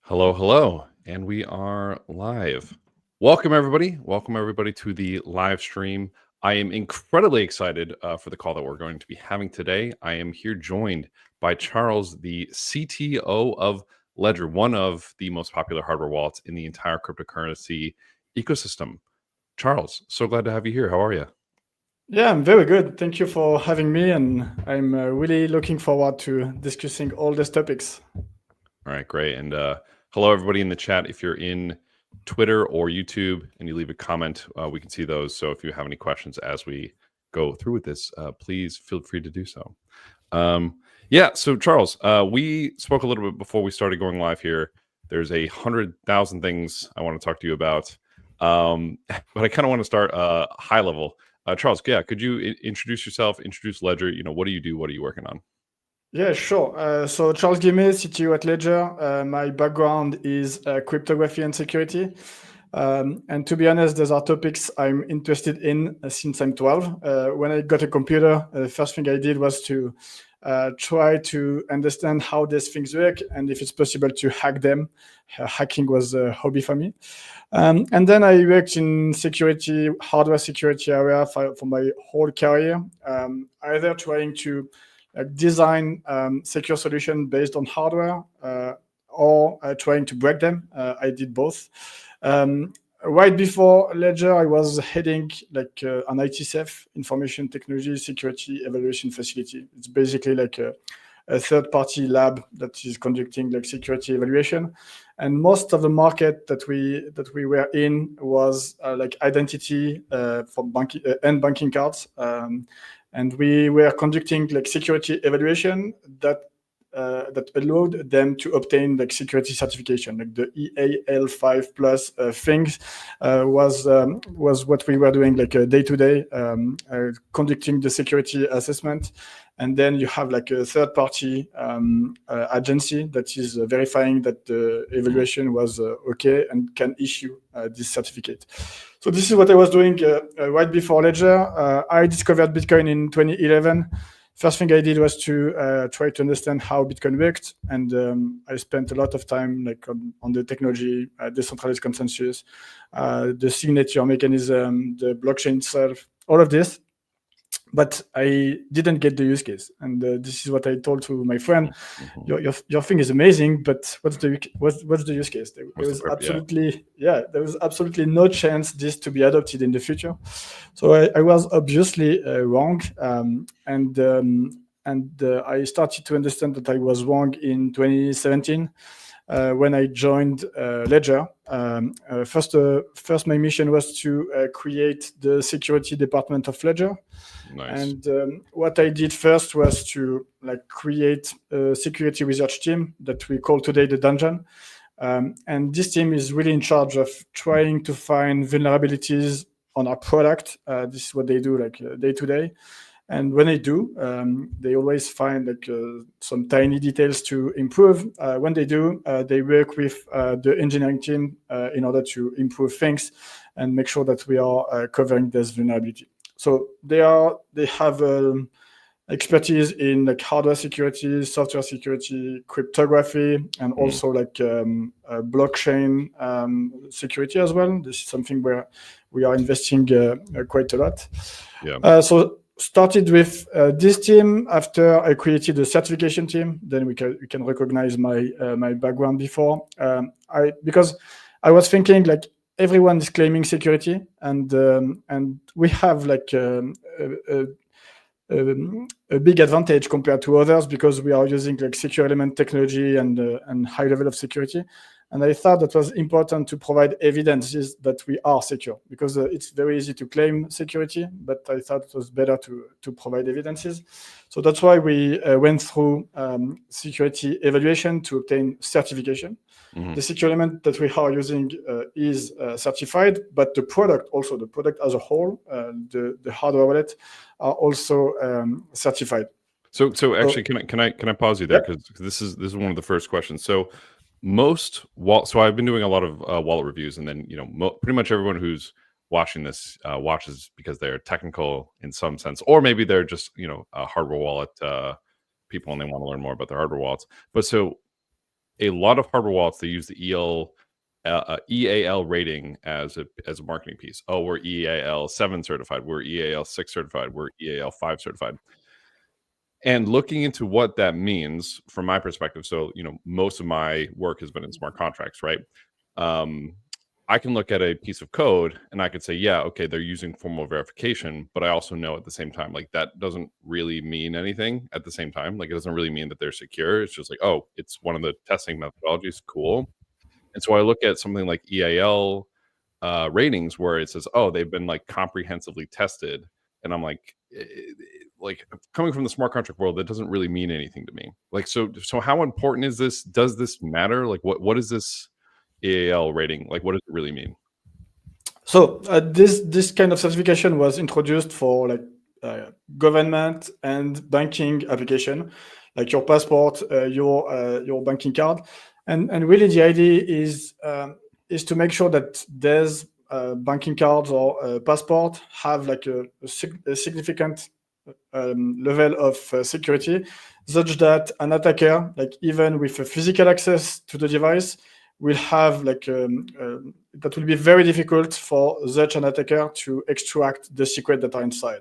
Hello, hello, and we are live. Welcome, everybody. Welcome, everybody, to the live stream. I am incredibly excited for the call that we're going to be having today. I am here joined by Charles, the CTO of Ledger, one of the most popular hardware wallets in the entire cryptocurrency ecosystem. Charles, so glad to have you here. How are you? Yeah, I'm very good. Thank you for having me, and I'm really looking forward to discussing all these topics. All right, great. And hello, everybody in the chat. If you're in Twitter or YouTube and you leave a comment, we can see those. So if you have any questions as we go through with this, please feel free to do so. Yeah, so Charles, we spoke a little bit before we started going live here. There's 100,000 things I want to talk to you about. But I kind of want to start high level. Charles, yeah, could you introduce yourself, introduce Ledger? What do you do? What are you working on? Yeah, sure. So Charles Guillemet, CTO at Ledger. My background is cryptography and security. And to be honest, those are topics I'm interested in since I'm 12. When I got a computer, the first thing I did was to try to understand how these things work and if it's possible to hack them. Hacking was a hobby for me. And then I worked in security, hardware security area for my whole career, either trying to design secure solution based on hardware or trying to break them. I did both. Right before Ledger, I was heading like an ITSEF, Information Technology Security Evaluation Facility. It's basically like a third-party lab that is conducting like security evaluation, and most of the market that we were in was like identity for banking and banking cards, and we were conducting like security evaluation that allowed them to obtain like security certification, like the EAL5 plus things was what we were doing like day to day, conducting the security assessment. And then you have like a third party agency that is verifying that the evaluation was okay and can issue this certificate. So this is what I was doing right before Ledger. I discovered Bitcoin in 2011. First thing I did was to try to understand how Bitcoin worked, and I spent a lot of time like on the technology, decentralized consensus, the signature mechanism, the blockchain itself, all of this. But I didn't get the use case, and this is what I told to my friend. Your thing is amazing, but what's the use case? There was absolutely no chance this to be adopted in the future. So I was obviously wrong, and I started to understand that I was wrong in 2017. When I joined Ledger. First, my mission was to create the security department of Ledger. Nice. And what I did first was to like create a security research team that we call today the Dungeon. And this team is really in charge of trying to find vulnerabilities on our product. This is what they do like day to day. And when they do, they always find like some tiny details to improve. When they do, they work with the engineering team in order to improve things and make sure that we are covering this vulnerability. So they have expertise in like hardware security, software security, cryptography, and also like blockchain security as well. This is something where we are investing quite a lot. Yeah. So started with this team. After I created a certification team, then we can recognize my background before. Because I was thinking like everyone is claiming security, and we have like a big advantage compared to others because we are using like secure element technology and high level of security. And I thought that was important to provide evidences that we are secure, because it's very easy to claim security, but I thought it was better to provide evidences. So that's why we went through security evaluation to obtain certification. The secure element that we are using is certified, but the product as a whole, the hardware wallet, are also certified. So actually, can I pause you there, because this is one of the first questions. So so I've been doing a lot of wallet reviews, and then pretty much everyone who's watching this watches because they're technical in some sense, or maybe they're just a hardware wallet people and they want to learn more about their hardware wallets. But so a lot of hardware wallets, they use the EAL rating as a marketing piece. Oh, we're EAL 7 certified, we're EAL 6 certified, we're EAL 5 certified. And looking into what that means from my perspective, so most of my work has been in smart contracts, right? I can look at a piece of code and I could say, yeah, okay, they're using formal verification, but I also know at the same time, like, that doesn't really mean anything at the same time. Like, it doesn't really mean that they're secure. It's just like, oh, it's one of the testing methodologies, cool. And so I look at something like EAL ratings where it says, oh, they've been like comprehensively tested, and I'm like, coming from the smart contract world, that doesn't really mean anything to me. Like, so how important is this? Does this matter? Like, what is this EAL rating? Like, what does it really mean? So this kind of certification was introduced for government and banking application, like your passport, your banking card, and really the idea is to make sure that there's banking cards or passport have like a significant level of security, such that an attacker, like even with a physical access to the device, will have that will be very difficult for such an attacker to extract the secret that are inside.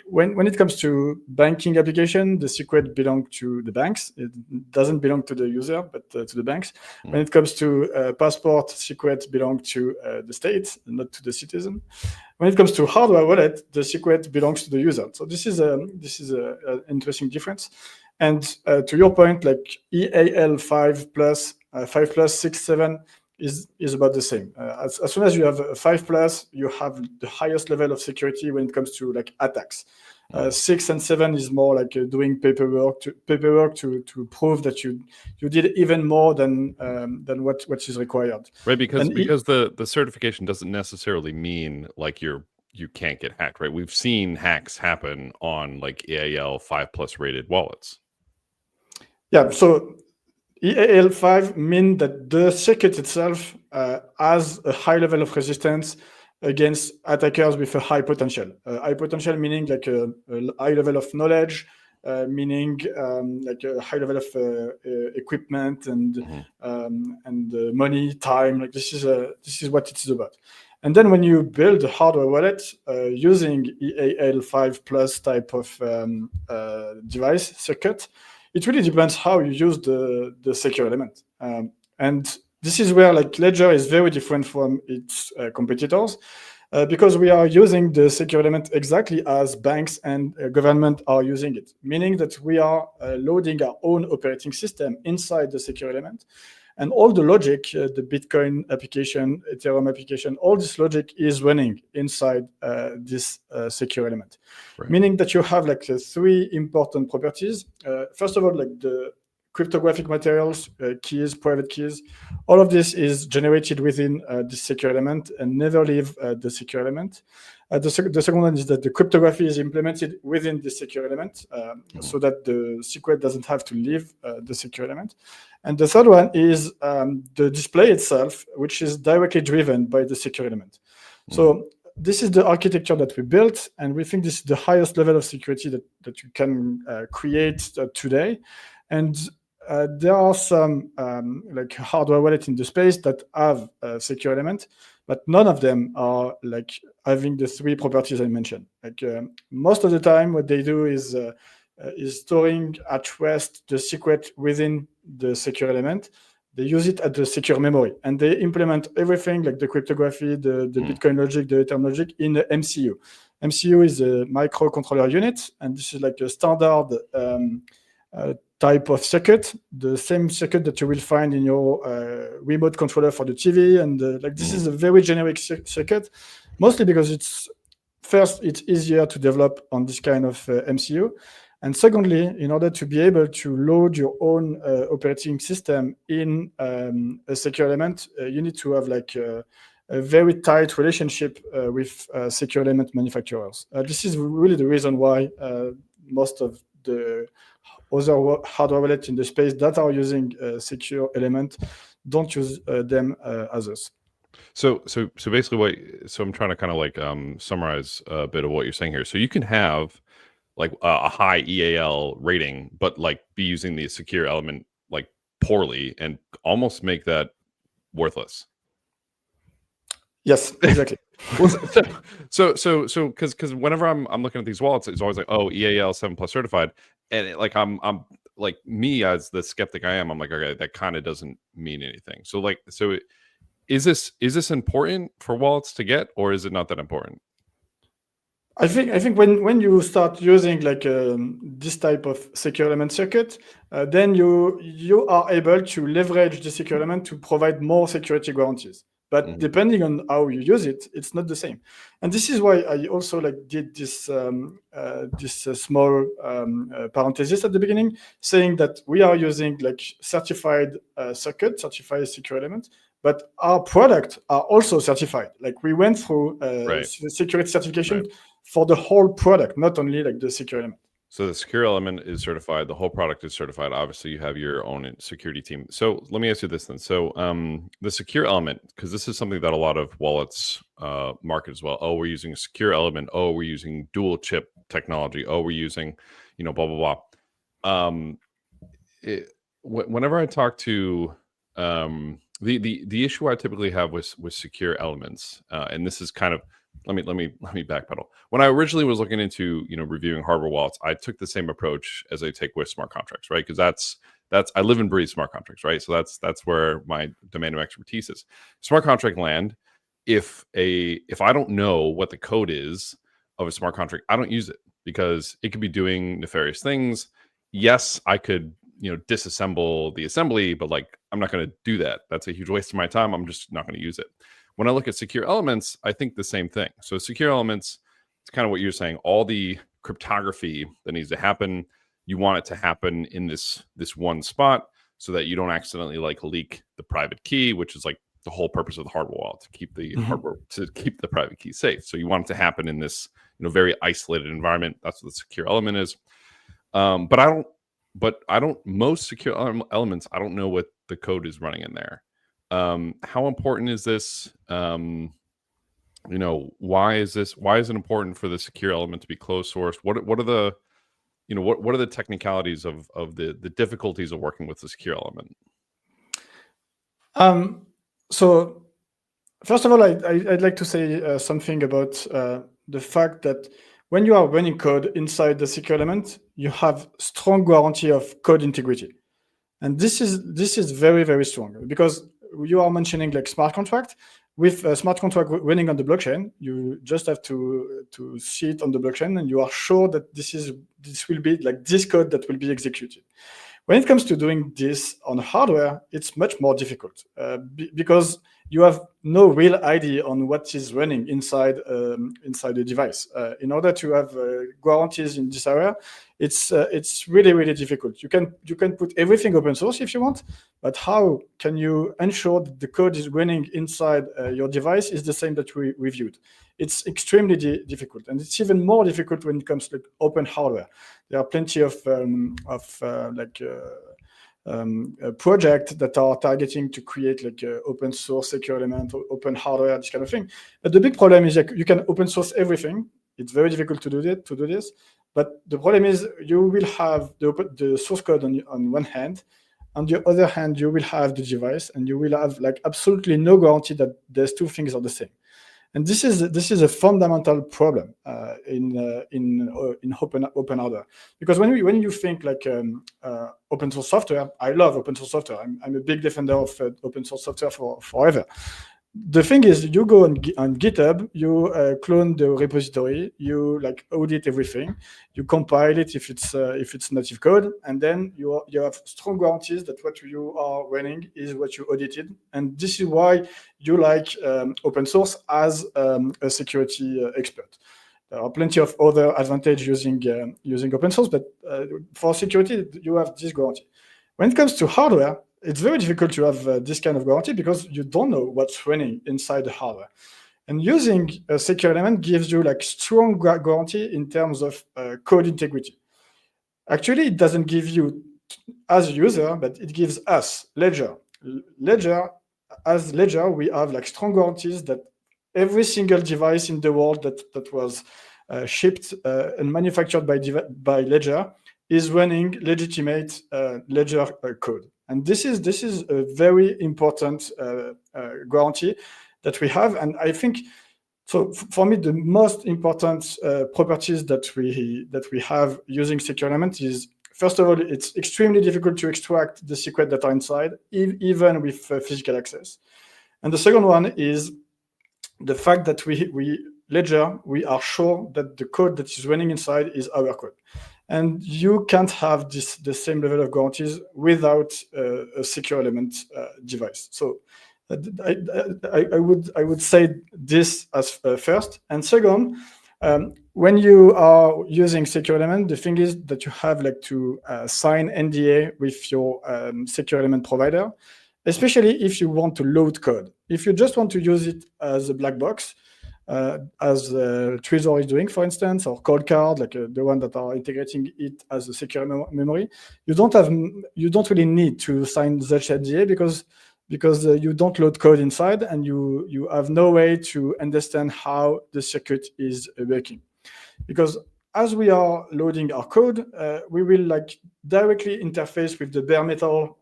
When it comes to banking application, the secret belong to the banks. It doesn't belong to the user, but to the banks. When it comes to passport, secret belong to the state, not to the citizen. When it comes to hardware wallet, the secret belongs to the user. So this is an interesting difference. And to your point, like EAL 5 plus, 5 plus, 6, 7 is about the same. As soon as you have a 5 plus, you have the highest level of security when it comes to like attacks. 6 and 7 is more like doing paperwork to prove that you did even more than what is required. Right, because the certification doesn't necessarily mean like you can't get hacked, right? We've seen hacks happen on like EAL 5 plus rated wallets. Yeah, so EAL 5 means that the circuit itself has a high level of resistance against attackers with a high potential. High potential meaning like a high level of knowledge, meaning like a high level of equipment and money, time. Like this is what it's about. And then when you build a hardware wallet using EAL 5 plus type of device circuit, it really depends how you use the secure element. And this is where like Ledger is very different from its competitors, because we are using the secure element exactly as banks and government are using it, meaning that we are loading our own operating system inside the secure element. And all the logic, the Bitcoin application, Ethereum application, all this logic is running inside this secure element. Right. Meaning that you have like 3 important properties. First of all, like the cryptographic materials, keys, private keys, all of this is generated within the secure element and never leave the secure element. The second one is that the cryptography is implemented within the secure element so that the secret doesn't have to leave the secure element. And the third one is the display itself, which is directly driven by the secure element. So this is the architecture that we built, and we think this is the highest level of security that you can create today. And there are some like hardware wallet in the space that have a secure element, but none of them are like having the 3 properties I mentioned. Like most of the time, what they do is storing at rest the secret within the secure element. They use it at the secure memory, and they implement everything like the cryptography, the Bitcoin logic, the Ethereum logic in the MCU. MCU is a microcontroller unit, and this is like a standard type of circuit, the same circuit that you will find in your remote controller for the TV. And like this is a very generic circuit, mostly because it's easier to develop on this kind of MCU. And secondly, in order to be able to load your own operating system in a secure element, you need to have like a very tight relationship with secure element manufacturers. This is really the reason why most of the other hardware wallets in the space that are using secure element don't use them as us. So basically, I'm trying to kind of like summarize a bit of what you're saying here. So you can have like a high EAL rating, but like be using the secure element like poorly and almost make that worthless. Yes, exactly. So because whenever I'm looking at these wallets, it's always like, oh, EAL 7+ certified, and I'm like, me as the skeptic I am, I'm like, okay, that kind of doesn't mean anything. So like, is this important for wallets to get, or is it not that important? I think when you start using like this type of secure element circuit, then you are able to leverage the secure element to provide more security guarantees. But depending on how you use it, it's not the same. And this is why I also like did this small parenthesis at the beginning, saying that we are using like certified circuit, certified secure element, but our products are also certified. Like we went through security certification for the whole product, not only like the secure element. So the secure element is certified. The whole product is certified. Obviously, you have your own security team. So let me ask you this then. So the secure element, because this is something that a lot of wallets market as well. Oh, we're using a secure element. Oh, we're using dual chip technology. Oh, we're using, blah, blah, blah. Whenever I talk to the issue I typically have with secure elements, and this is kind of, let me backpedal. When I originally was looking into reviewing hardware wallets, I took the same approach as I take with smart contracts, right? Because that's I live and breathe smart contracts, right? So that's where my domain of expertise is. Smart contract land. If I don't know what the code is of a smart contract, I don't use it because it could be doing nefarious things. Yes, I could disassemble the assembly, but like I'm not going to do that. That's a huge waste of my time. I'm just not going to use it. When I look at secure elements, I think the same thing. So secure elements, it's kind of what you're saying. All the cryptography that needs to happen, you want it to happen in this one spot so that you don't accidentally like leak the private key, which is like the whole purpose of the hardware wallet, to keep the hardware, to keep the private key safe. So you want it to happen in this very isolated environment. That's what the secure element is. But I don't most secure elements, I don't know what the code is running in there. How important is this? Why is it important for the secure element to be closed source? What are the what are the technicalities of the difficulties of working with the secure element? So first of all, I'd like to say something about the fact that when you are running code inside the secure element, you have strong guarantee of code integrity. And this is very, very strong because you are mentioning like smart contract. With a smart contract running on the blockchain, you just have to see it on the blockchain, and you are sure that this will be like this code that will be executed. When it comes to doing this on hardware, it's much more difficult because you have no real idea on what is running inside the device. In order to have guarantees in this area, it's really, really difficult. You can put everything open source if you want, but how can you ensure that the code is running inside your device is the same that we reviewed? It's extremely difficult, and it's even more difficult when it comes to open hardware. There are plenty of projects that are targeting to create like open source secure element, or open hardware, this kind of thing. But the big problem is that you can open source everything. It's very difficult to do this. But the problem is you will have the source code on one hand. On the other hand, you will have the device, and you will have like absolutely no guarantee that these two things are the same. And this is a fundamental problem in open hardware, because when you think like open source software, I love open source software. I'm a big defender of open source software forever. The thing is, you go on GitHub, you clone the repository, you like audit everything, you compile it if it's native code, and then you have strong guarantees that what you are running is what you audited. And this is why you like open source as a security expert. there are plenty of other advantages using open source, but for security, you have this guarantee. When it comes to hardware, it's very difficult to have this kind of guarantee because you don't know what's running inside the hardware. And using a secure element gives you like strong guarantee in terms of code integrity. Actually, it doesn't give you as a user, but it gives us, Ledger. As Ledger, we have like strong guarantees that every single device in the world that was shipped and manufactured by Ledger is running legitimate Ledger code. And this is a very important guarantee that we have. And I think, so for me, the most important properties that we have using secure element is, first of all, it's extremely difficult to extract the secrets that are inside, even with physical access. And the second one is the fact that Ledger, we are sure that the code that is running inside is our code. And you can't have the same level of guarantees without a secure element device. So I would say this as first. And second, when you are using secure element, the thing is that you have like to sign NDA with your secure element provider, especially if you want to load code. If you just want to use it as a black box, as Trezor is doing, for instance, or Coldcard, like the one that are integrating it as a secure memory, you don't really need to sign such NDA because you don't load code inside and you have no way to understand how the circuit is working. Because as we are loading our code, we will like directly interface with the bare metal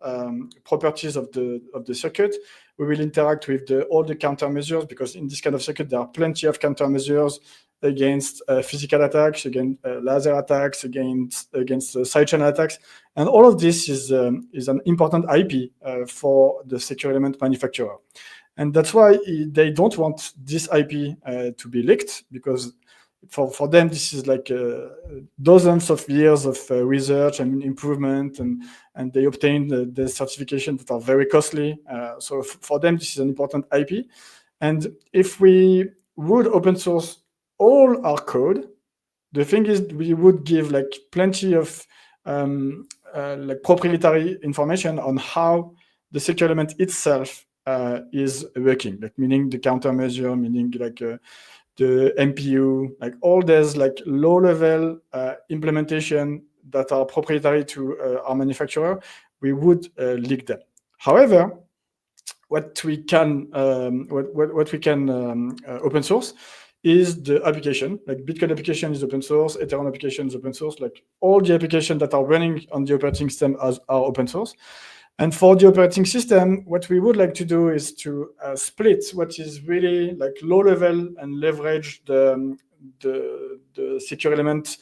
properties of the circuit. We will interact with all the countermeasures, because in this kind of circuit, there are plenty of countermeasures against physical attacks, against laser attacks, against side channel attacks. And all of this is an important IP for the secure element manufacturer. And that's why they don't want this IP to be leaked, because for them, this is like dozens of years of research and improvement, and they obtain the certifications that are very costly. So for them, this is an important IP. And if we would open source all our code, the thing is we would give like plenty of like proprietary information on how the secure element itself is working, like meaning the countermeasure, meaning like the MPU, like all those like low-level implementation that are proprietary to our manufacturer, we would leak them. However, what we can open source is the application. Like Bitcoin application is open source, Ethereum application is open source. Like all the applications that are running on the operating system are open source. And for the operating system, what we would like to do is to split what is really like low level and leverage the secure element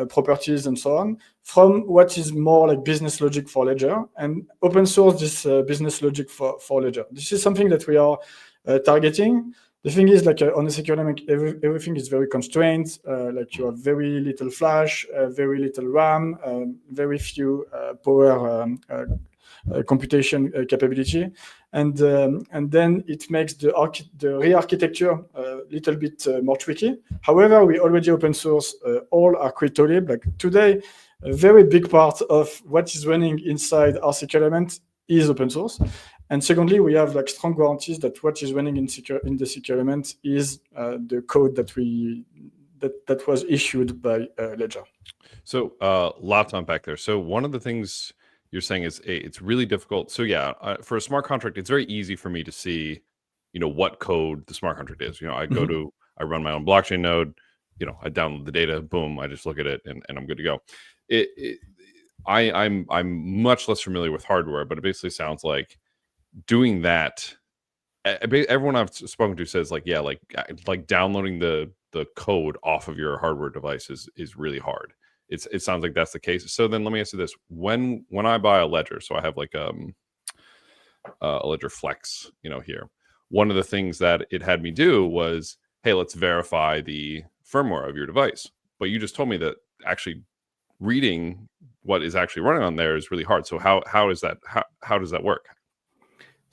properties and so on, from what is more like business logic for Ledger, and open source this business logic for Ledger. This is something that we are targeting. The thing is, like on a secure element, everything is very constrained. Like you have very little flash, very little RAM, very few power computation capability, and then it makes the re-architecture a little bit more tricky. However, we already open source all our cryptolib. Like today, a very big part of what is running inside our secure element is open source. And secondly, we have like strong guarantees that what is running in the secure element is the code that was issued by Ledger. So lots to unpack there. So one of the things you're saying is it's really difficult. So yeah, for a smart contract, it's very easy for me to see, what code the smart contract is. I go I run my own blockchain node. I download the data. Boom, I just look at it and I'm good to go. I'm much less familiar with hardware, but it basically sounds like doing that. Everyone I've spoken to says like downloading the code off of your hardware device is really hard. It sounds like that's the case. So then let me ask you this: when I buy a Ledger, so I have like a Ledger Flex, here. One of the things that it had me do was, hey, let's verify the firmware of your device. But you just told me that actually reading what is actually running on there is really hard. So how does that work?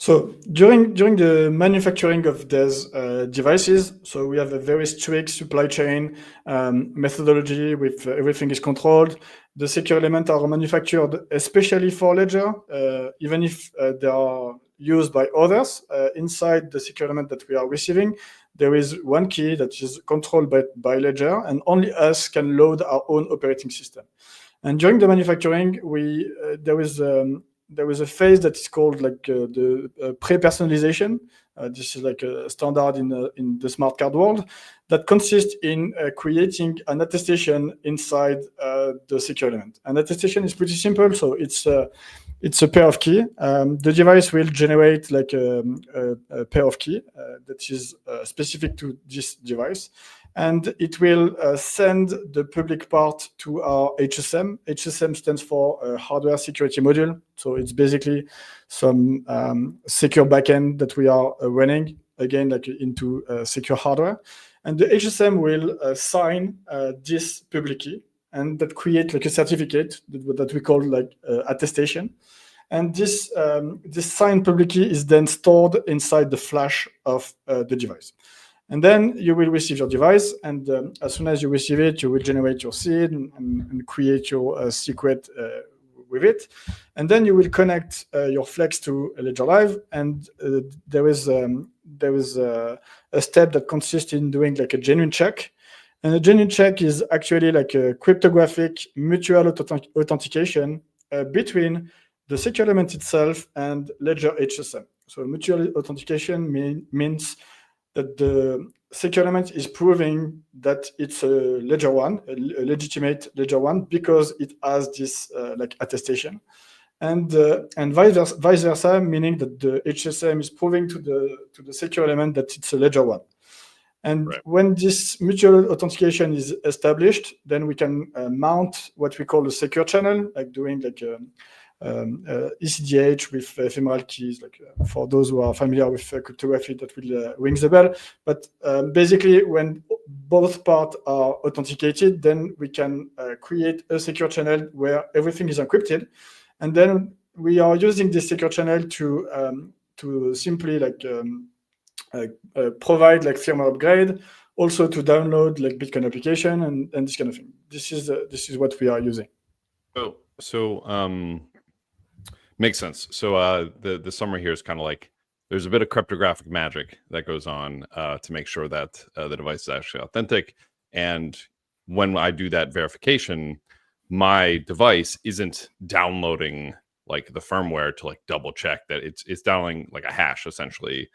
So during the manufacturing of these devices, so we have a very strict supply chain methodology with everything is controlled. The secure elements are manufactured especially for Ledger, even if they are used by others. Inside the secure element that we are receiving, there is one key that is controlled by Ledger, and only us can load our own operating system. And during the manufacturing, there was a phase that is called like the pre-personalization. This is like a standard in the smart card world that consists in creating an attestation inside the secure element. An attestation is pretty simple, so it's a pair of key. The device will generate like a pair of key that is specific to this device, and it will send the public part to our HSM. HSM stands for Hardware Security Module. So it's basically some secure backend that we are running, again, like into secure hardware. And the HSM will sign this public key, and that create like a certificate that we call like attestation. And this signed public key is then stored inside the flash of the device. And then you will receive your device, and as soon as you receive it, you will generate your seed and create your secret with it. And then you will connect your Flex to Ledger Live, and there is a step that consists in doing like a genuine check. And a genuine check is actually like a cryptographic mutual authentication between the secure element itself and Ledger HSM. So mutual authentication means that the secure element is proving that it's a Ledger One, a legitimate Ledger One, because it has this like attestation, and vice versa, meaning that the HSM is proving to the secure element that it's a Ledger One. And Right. when this mutual authentication is established, then we can mount what we call a secure channel, like doing like ECDH with ephemeral keys. Like for those who are familiar with cryptography, that will ring the bell. But basically, when both parts are authenticated, then we can create a secure channel where everything is encrypted, and then we are using this secure channel to simply like provide like firmware upgrade, also to download like Bitcoin application and this kind of thing. This is what we are using. So makes sense. So the summary here is kind of like there's a bit of cryptographic magic that goes on to make sure that the device is actually authentic. And when I do that verification, my device isn't downloading like the firmware to like double check that it's downloading like a hash essentially,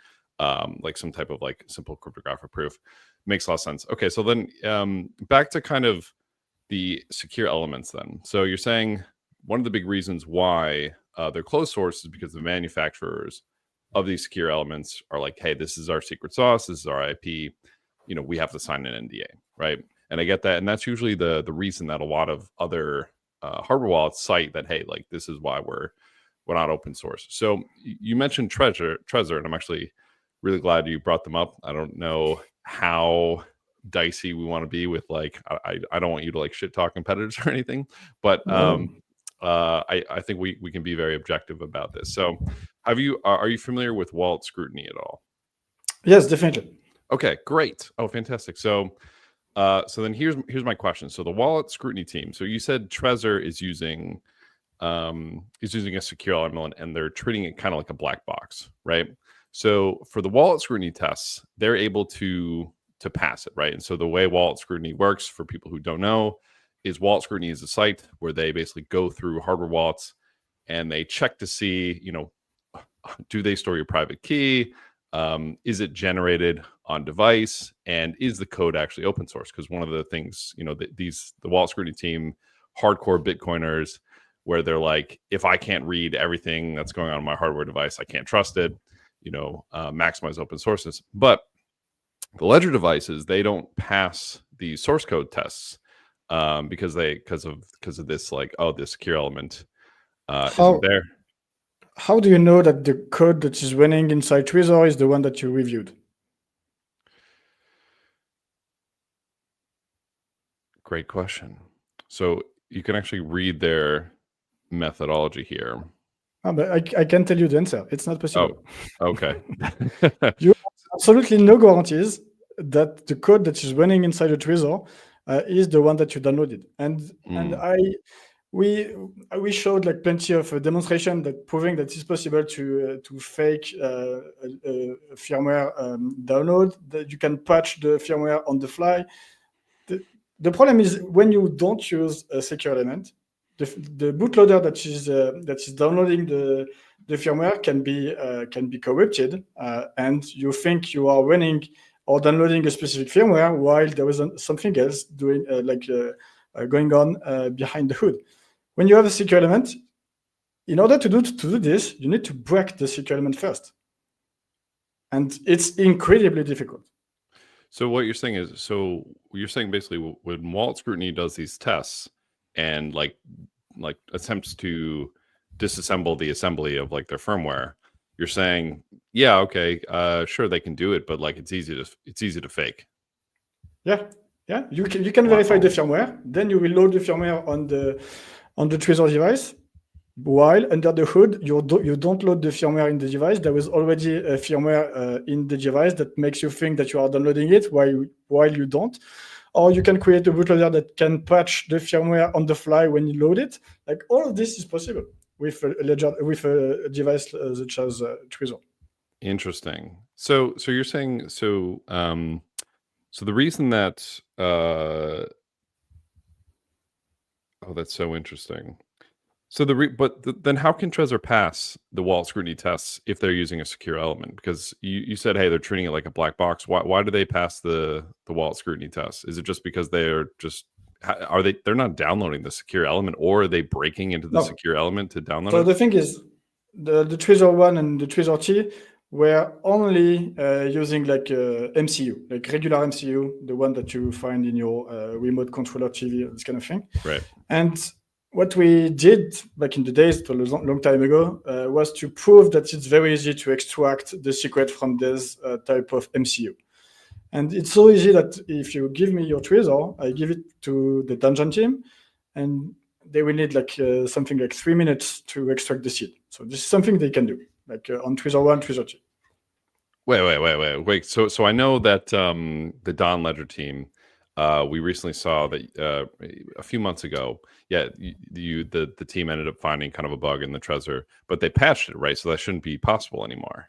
like some type of like simple cryptographic proof. Makes a lot of sense. Okay, so then back to kind of the secure elements then. So you're saying one of the big reasons why they're closed source is because the manufacturers of these secure elements are like, hey, this is our secret sauce, this is our IP, we have to sign an NDA, right? And I get that, and that's usually the reason that a lot of other hardware wallets cite that, hey, like this is why we're not open source. So you mentioned Trezor, and I'm actually really glad you brought them up. I don't know how dicey we want to be with like I don't want you to like shit talk competitors or anything, but I think we can be very objective about this. So are you familiar with wallet scrutiny at all? Yes, definitely. Okay, great. Oh, fantastic. So then here's my question. So the wallet scrutiny team. So you said Trezor is using a secure element and they're treating it kind of like a black box, right? So for the wallet scrutiny tests, they're able to pass it, right? And so the way wallet scrutiny works, for people who don't know, is wallet scrutiny is a site where they basically go through hardware wallets and they check to see, do they store your private key? Is it generated on device? And is the code actually open source? Because one of the things, the wallet scrutiny team, hardcore Bitcoiners, where they're like, if I can't read everything that's going on my hardware device, I can't trust it, maximize open sources. But the Ledger devices, they don't pass the source code tests because of this, like, this secure element isn't there. How do you know that the code that is running inside Trezor is the one that you reviewed? Great question. So you can actually read their methodology here. But I can tell you the answer. It's not possible. Oh, okay. You have absolutely no guarantees that the code that is running inside the Trezor is the one that you downloaded. And we showed like plenty of demonstration that proving that it's possible to fake a firmware download, that you can patch the firmware on the fly. The problem is when you don't use a secure element, the bootloader that is downloading the firmware can be corrupted, and you think you are running or downloading a specific firmware while there is something else doing going on behind the hood. When you have a secure element, in order to do this, you need to break the secure element first, and it's incredibly difficult. So what you're saying is, basically when Wallet Scrutiny does these tests and like attempts to disassemble the assembly of like their firmware, you're saying, yeah, okay, sure they can do it, but like it's easy to fake. Yeah, you can verify the firmware, then you will load the firmware on the Trezor device. While under the hood, you don't load the firmware in the device. There is already a firmware in the device that makes you think that you are downloading it while you don't. Or you can create a bootloader that can patch the firmware on the fly when you load it. Like all of this is possible with a device such as Trezor. Interesting. So you're saying so the reason that that's so interesting. So then how can Trezor pass the Wallet Scrutiny tests if they're using a secure element? Because you said, hey, they're treating it like a black box. Why do they pass the Wallet Scrutiny tests? Is it just because they're not downloading the secure element, or are they breaking into the secure element to download it? So the thing is, the Trezor 1 and the Trezor T were only using like MCU, like regular MCU, the one that you find in your remote controller TV, this kind of thing. Right. And what we did back in the days, a long time ago, was to prove that it's very easy to extract the secret from this type of MCU. And it's so easy that if you give me your Trezor, I give it to the Dungeon team, and they will need like something like 3 minutes to extract the seed. So this is something they can do, like on Trezor 1, Trezor 2. Wait. So I know that the Don Ledger team, we recently saw that a few months ago, the team ended up finding kind of a bug in the Trezor, but they patched it, right? So that shouldn't be possible anymore.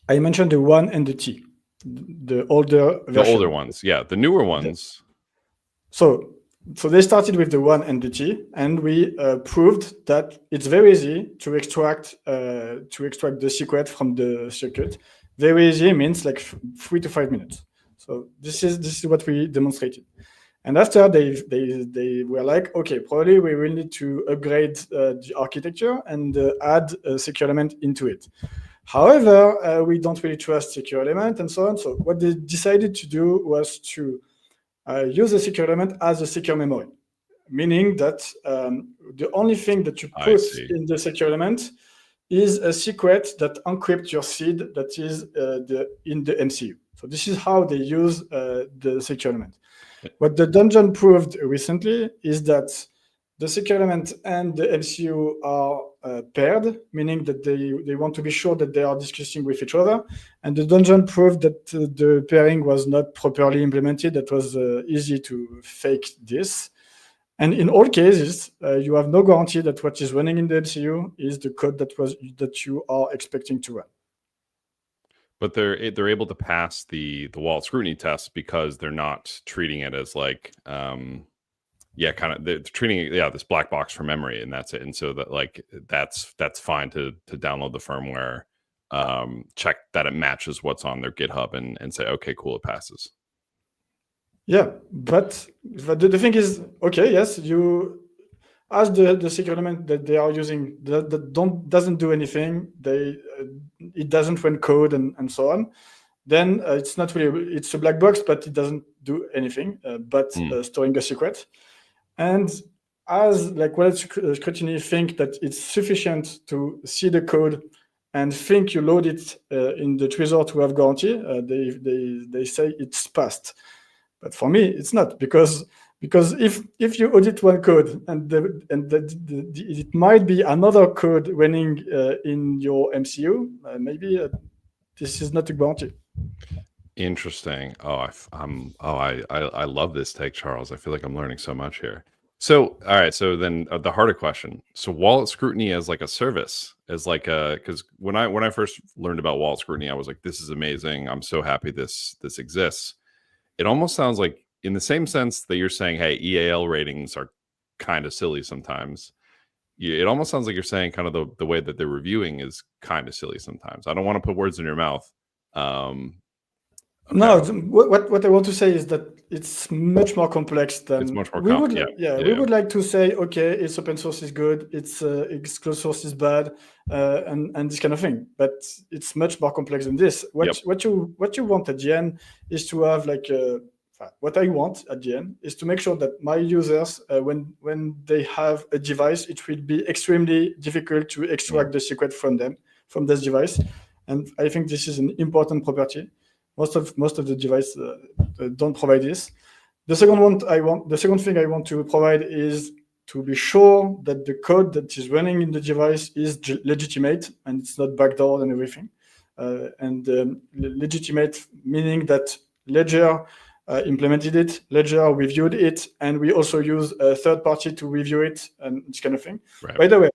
I mentioned the 1 and the T, the older version. The older ones, yeah. The newer ones. So they started with the 1 and the T, and we proved that it's very easy to extract the secret from the circuit. Very easy means like 3 to 5 minutes. So this is what we demonstrated. And after they were like, okay, probably we will need to upgrade the architecture and add a secure element into it. However, we don't really trust secure element and so on. So what they decided to do was to use a secure element as a secure memory, meaning that the only thing that you put in the secure element is a secret that encrypts your seed that is in the MCU. So this is how they use the secure element. What the Dungeon proved recently is that the secure element and the MCU are paired, meaning that they want to be sure that they are discussing with each other. And the Dungeon proved that the pairing was not properly implemented. That was easy to fake this. And in all cases, you have no guarantee that what is running in the MCU is the code that you are expecting to run. But they're able to pass the Wallet Scrutiny test because they're not treating it as like they're treating it this black box for memory, and that's it. And so that like that's fine to download the firmware, check that it matches what's on their GitHub, and say, okay, cool, it passes. Yeah, but the thing is, okay, yes, you as the secure element that they are using that doesn't do anything, it doesn't run code and so on, then it's a black box, but it doesn't do anything but storing a secret. And as like Wallet Scrutiny think that it's sufficient to see the code and think you load it in the Trezor to have guarantee, they say it's passed. But for me, it's not, because Because if you audit one code and it might be another code running in your MCU, maybe this is not a guarantee. Interesting. I love this take, Charles. I feel like I'm learning so much here. So, all right. So then the harder question. So wallet scrutiny as like a service, as like because when I first learned about wallet scrutiny, I was like, this is amazing. I'm so happy this exists. It almost sounds like in the same sense that you're saying, hey, EAL ratings are kind of silly sometimes. It almost sounds like you're saying kind of the way that they're reviewing is kind of silly sometimes. I don't want to put words in your mouth. No, Okay. what I want to say is that it's much more complex than It's much more we would. yeah. We would like to say, okay, it's open source is good, it's closed source is bad, and this kind of thing. But it's much more complex than this. What you want at the end is to have like what I want at the end is to make sure that my users, when they have a device, it will be extremely difficult to extract the secret from this device, and I think this is an important property. Most of the devices don't provide this. The second thing I want to provide is to be sure that the code that is running in the device is legitimate and it's not backdoored and everything. Legitimate meaning that Ledger implemented it, Ledger reviewed it, and we also use a third party to review it and this kind of thing. Right. By the way,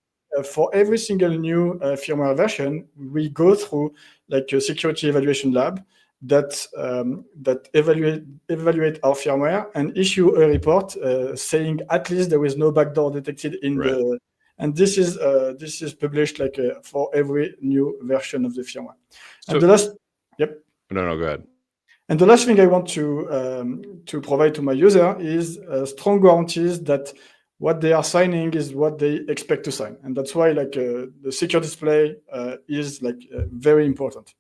for every single new firmware version, we go through like a security evaluation lab that evaluate our firmware and issue a report saying at least there is no backdoor detected in the. And this is published like for every new version of the firmware. So, and the last, yep. No, go ahead. And the last thing I want to provide to my user is strong guarantees that what they are signing is what they expect to sign, and that's why like the secure display is like very important.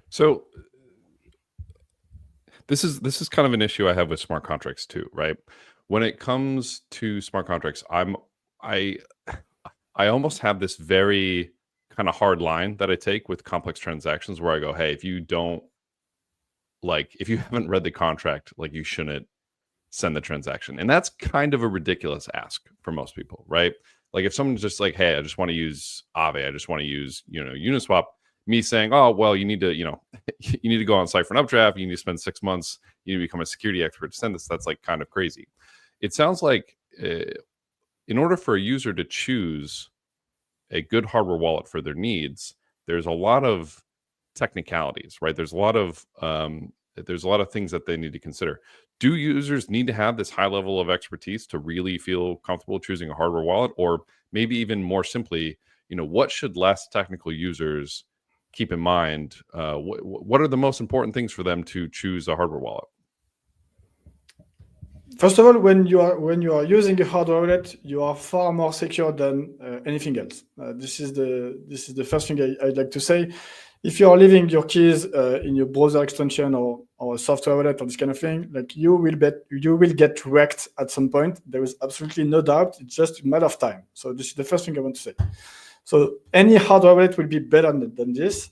So this is kind of an issue I have with smart contracts too, right? When it comes to smart contracts, I almost have this very kind of hard line that I take with complex transactions where I go, hey, if you haven't read the contract, like you shouldn't send the transaction. And that's kind of a ridiculous ask for most people, right? Like if someone's just like, hey, I just want to use Aave, I just want to use, Uniswap, me saying, oh, well, you need to, you need to go on site for an updraft, you need to spend 6 months, you need to become a security expert to send this. That's like kind of crazy. It sounds like in order for a user to choose a good hardware wallet for their needs, there's a lot of technicalities, right? There's a lot of things that they need to consider. Do users need to have this high level of expertise to really feel comfortable choosing a hardware wallet? Or maybe even more simply, what should less technical users keep in mind? What are the most important things for them to choose a hardware wallet? First of all, when you are using a hardware wallet, you are far more secure than anything else. This is the first thing I'd like to say. If you are leaving your keys in your browser extension or a software wallet or this kind of thing, like you will get wrecked at some point. There is absolutely no doubt. It's just a matter of time. So this is the first thing I want to say. So any hardware wallet will be better than this.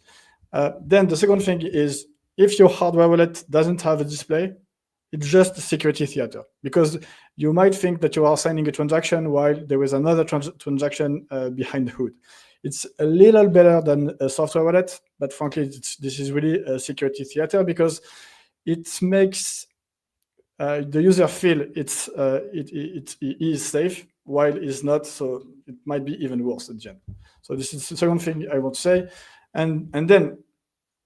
Then the second thing is if your hardware wallet doesn't have a display, it's just a security theater, because you might think that you are signing a transaction while there is another transaction behind the hood. It's a little better than a software wallet, but frankly, this is really a security theater because it makes the user feel it is safe while it's not. So it might be even worse at the end. So this is the second thing I want to say. And then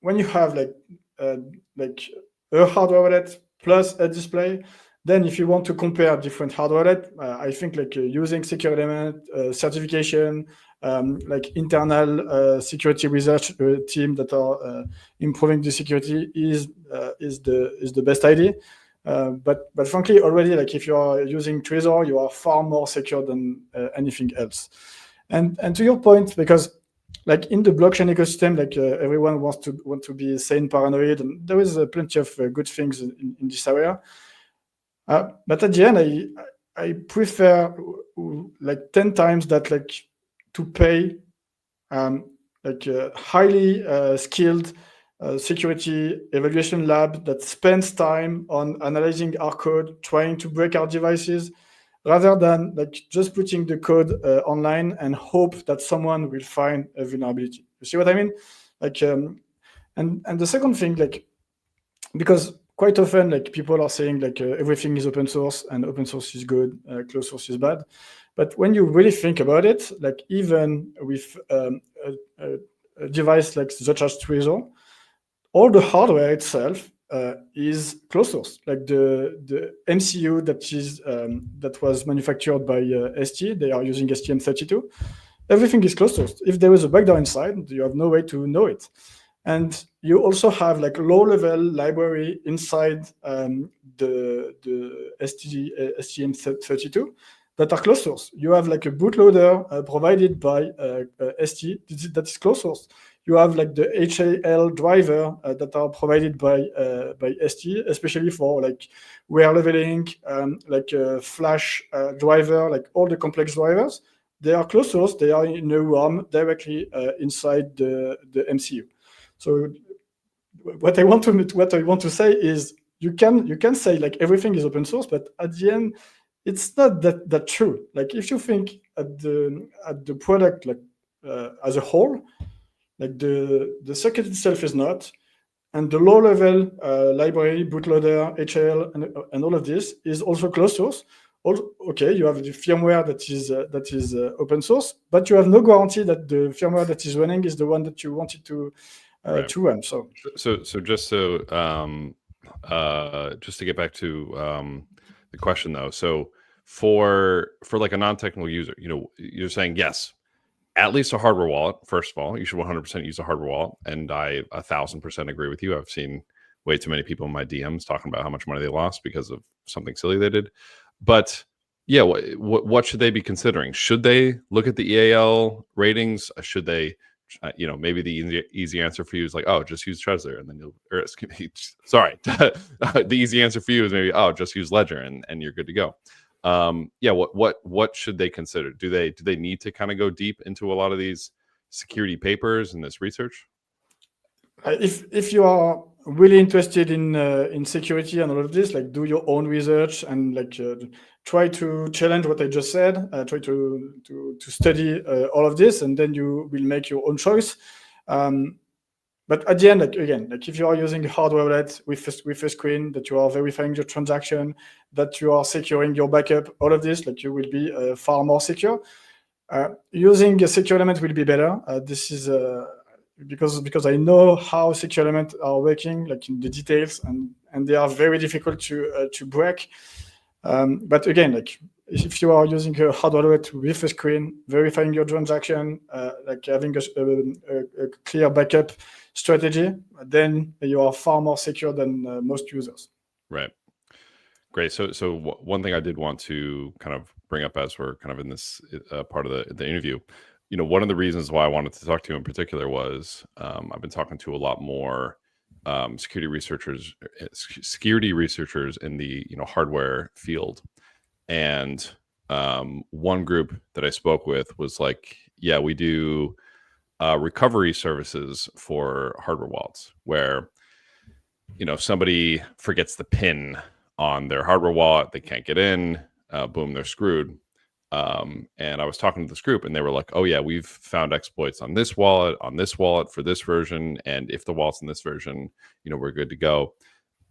when you have like a hardware wallet plus a display, then if you want to compare different hardware wallet, I think like using secure element certification, like internal security research team that are improving the security is the best idea. But frankly, already like if you are using Trezor, you are far more secure than anything else. And to your point, because like in the blockchain ecosystem, like everyone wants to be sane, paranoid, and there is plenty of good things in this area. But at the end, I prefer like 10 times that like to pay like highly skilled security evaluation lab that spends time on analyzing our code, trying to break our devices, rather than like just putting the code online and hope that someone will find a vulnerability. You see what I mean? Like, and the second thing, like, because quite often, like, people are saying like everything is open source and open source is good, closed source is bad. But when you really think about it, like even with a device like such as Trezor, all the hardware itself is closed source. Like the MCU that was manufactured by ST, they are using STM32. Everything is closed source. If there is a bugdown inside, you have no way to know it. And you also have like low-level library inside the STM32 that are closed source. You have like a bootloader provided by ST that is closed source. You have like the HAL driver that are provided by ST, especially for like wear leveling, like Flash driver, like all the complex drivers. They are closed source. They are in a ROM directly inside the MCU. So what I want to say is you can say like everything is open source, but at the end, it's not that true. Like if you think at the product like as a whole, like the circuit itself is not, and the low level library, bootloader, HL, and all of this is also closed source. Okay, you have the firmware that is open source, but you have no guarantee that the firmware that is running is the one that you wanted to run. So just to get back to the question though, so for like a non-technical user, you're saying yes, at least a hardware wallet. First of all, you should 100% use a hardware wallet, and I 1,000% agree with you. I've seen way too many people in my DMs talking about how much money they lost because of something silly they did. But yeah, what should they be considering? Should they look at the EAL ratings? Should they, maybe the easy answer for you is like, oh, just use Trezor, and then sorry, the easy answer for you is maybe, oh, just use Ledger, and you're good to go. What should they consider? Do they need to kind of go deep into a lot of these security papers and this research? If you are really interested in security and all of this, like do your own research and like try to challenge what I just said. Try to study all of this, and then you will make your own choice. But at the end, like again, like if you are using a hardware wallet with a screen, that you are verifying your transaction, that you are securing your backup, all of this, like you will be far more secure. Using a secure element will be better. This is because I know how secure elements are working, like in the details, and they are very difficult to break. But again, like if you are using a hardware wallet with a screen, verifying your transaction, like having a clear backup strategy, then you are far more secure than most users. Right. Great. So one thing I did want to kind of bring up as we're kind of in this part of the interview, one of the reasons why I wanted to talk to you in particular was I've been talking to a lot more security researchers in the hardware field, and one group that I spoke with was like, yeah, we do recovery services for hardware wallets where somebody forgets the PIN on their hardware wallet, they can't get in, boom, they're screwed. And I was talking to this group, and they were like, oh yeah, we've found exploits on this wallet for this version, and if the wallet's in this version, we're good to go.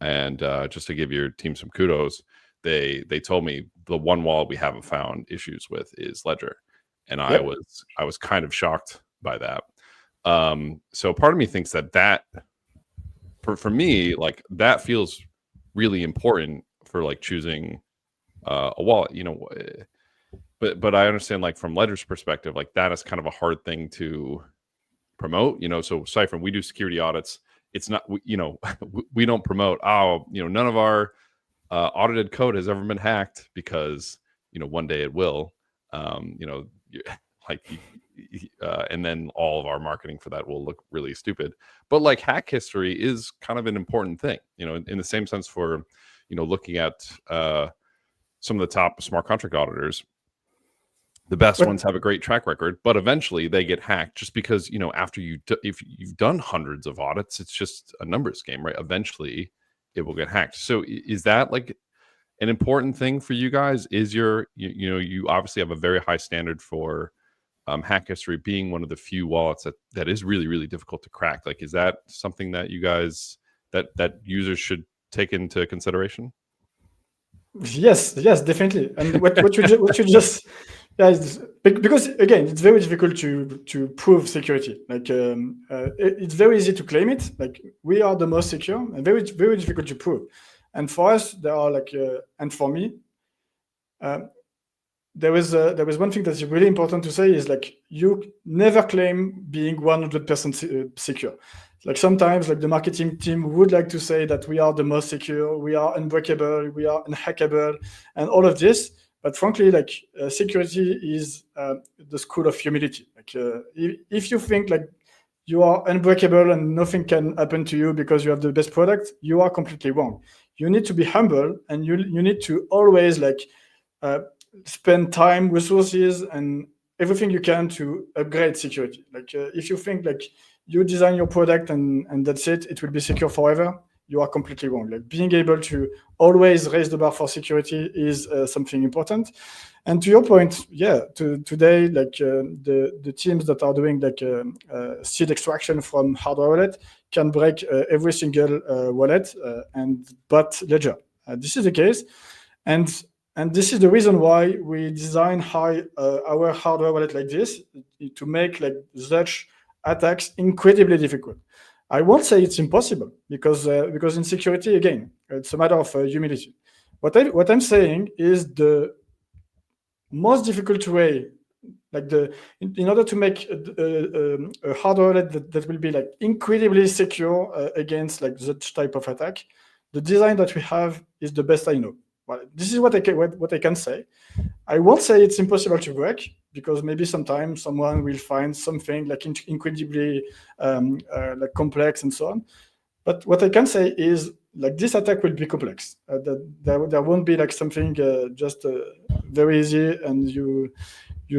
And just to give your team some kudos, they told me the one wallet we haven't found issues with is Ledger, and yep. I was kind of shocked by that. So part of me thinks that for me, like that feels really important for like choosing a wallet, but I understand like from Ledger's perspective, like that is kind of a hard thing to promote, so Cypher, we do security audits. It's not, we don't promote, none of our audited code has ever been hacked because, one day it will, and then all of our marketing for that will look really stupid. But like hack history is kind of an important thing, in the same sense for, looking at some of the top smart contract auditors. The best But- ones have a great track record, but eventually they get hacked just because, you know, after if you've done hundreds of audits, it's just a numbers game, right? Eventually it will get hacked. So is that like an important thing for you guys? Is you know, you obviously have a very high standard for hack history, being one of the few wallets that is really, really difficult to crack. Like, is that something that you guys, that users should take into consideration? Yes, definitely. And what you just because again, it's very difficult to prove security. Like it's very easy to claim it. Like we are the most secure, and very difficult to prove. And for us, there are like and for me, there was one thing that's really important to say is like you never claim being 100% secure. Like sometimes like the marketing team would like to say that we are the most secure, we are unbreakable, we are unhackable, and all of this. But frankly, like security is the school of humility. Like if you think like you are unbreakable and nothing can happen to you because you have the best product, you are completely wrong. You need to be humble, and you need to always like spend time, resources, and everything you can to upgrade security. Like if you think like you design your product and that's it, it will be secure forever, you are completely wrong. Like being able to always raise the bar for security is something important. And to your point, yeah, today, like the teams that are doing like seed extraction from hardware wallet can break every single wallet and bot ledger. This is the case, and this is the reason why we design our hardware wallet like this, to make like such attacks incredibly difficult. I won't say it's impossible because in security, again, it's a matter of humility. What I'm saying is the most difficult way, like in order to make a hardware wallet that will be like incredibly secure against like such type of attack, the design that we have is the best I know. Well, this is what I can say. I won't say it's impossible to break, because maybe sometimes someone will find something like incredibly like complex and so on. But what I can say is like this attack will be complex. There won't be like something just very easy, and you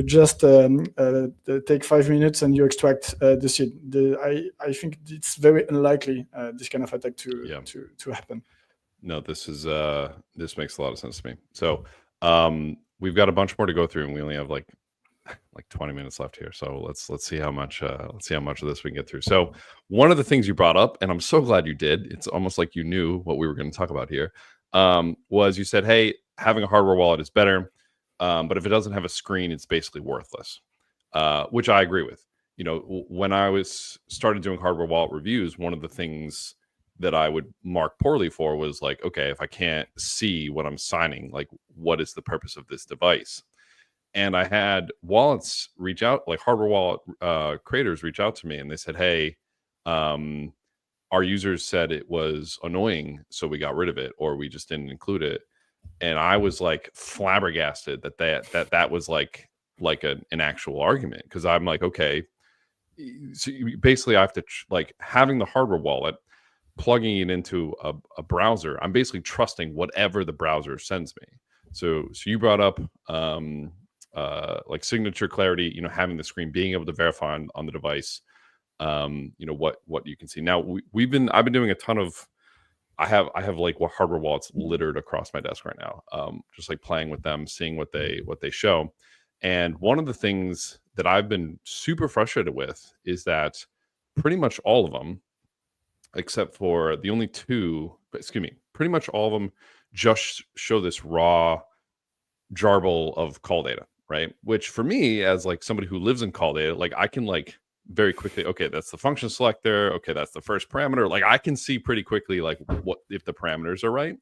just take 5 minutes and you extract the seed. I think it's very unlikely this kind of attack to happen. No, this makes a lot of sense to me. So we've got a bunch more to go through, and we only have like 20 minutes left here. So let's see how much of this we can get through. So one of the things you brought up, and I'm so glad you did, it's almost like you knew what we were going to talk about here, was you said, hey, having a hardware wallet is better, but if it doesn't have a screen, it's basically worthless, which I agree with. You know, when I started doing hardware wallet reviews, one of the things that I would mark poorly for was like, okay, if I can't see what I'm signing, like what is the purpose of this device? And I had wallets reach out, like hardware wallet creators reach out to me, and they said, hey, our users said it was annoying, so we got rid of it, or we just didn't include it. And I was like flabbergasted that was like an actual argument, because I'm like, okay, so basically I have to like having the hardware wallet, plugging it into a browser, I'm basically trusting whatever the browser sends me. So you brought up like signature clarity, you know, having the screen, being able to verify on the device, you know, what you can see. Now I've been doing a ton of, I have like what hardware wallets littered across my desk right now, just like playing with them, seeing what they show. And one of the things that I've been super frustrated with is that pretty much all of them, except for the only two, pretty much all of them just show this raw jarble of call data, right? Which for me, as like somebody who lives in call data, like I can like very quickly, okay, that's the function selector, okay, that's the first parameter. Like I can see pretty quickly like what if the parameters are right.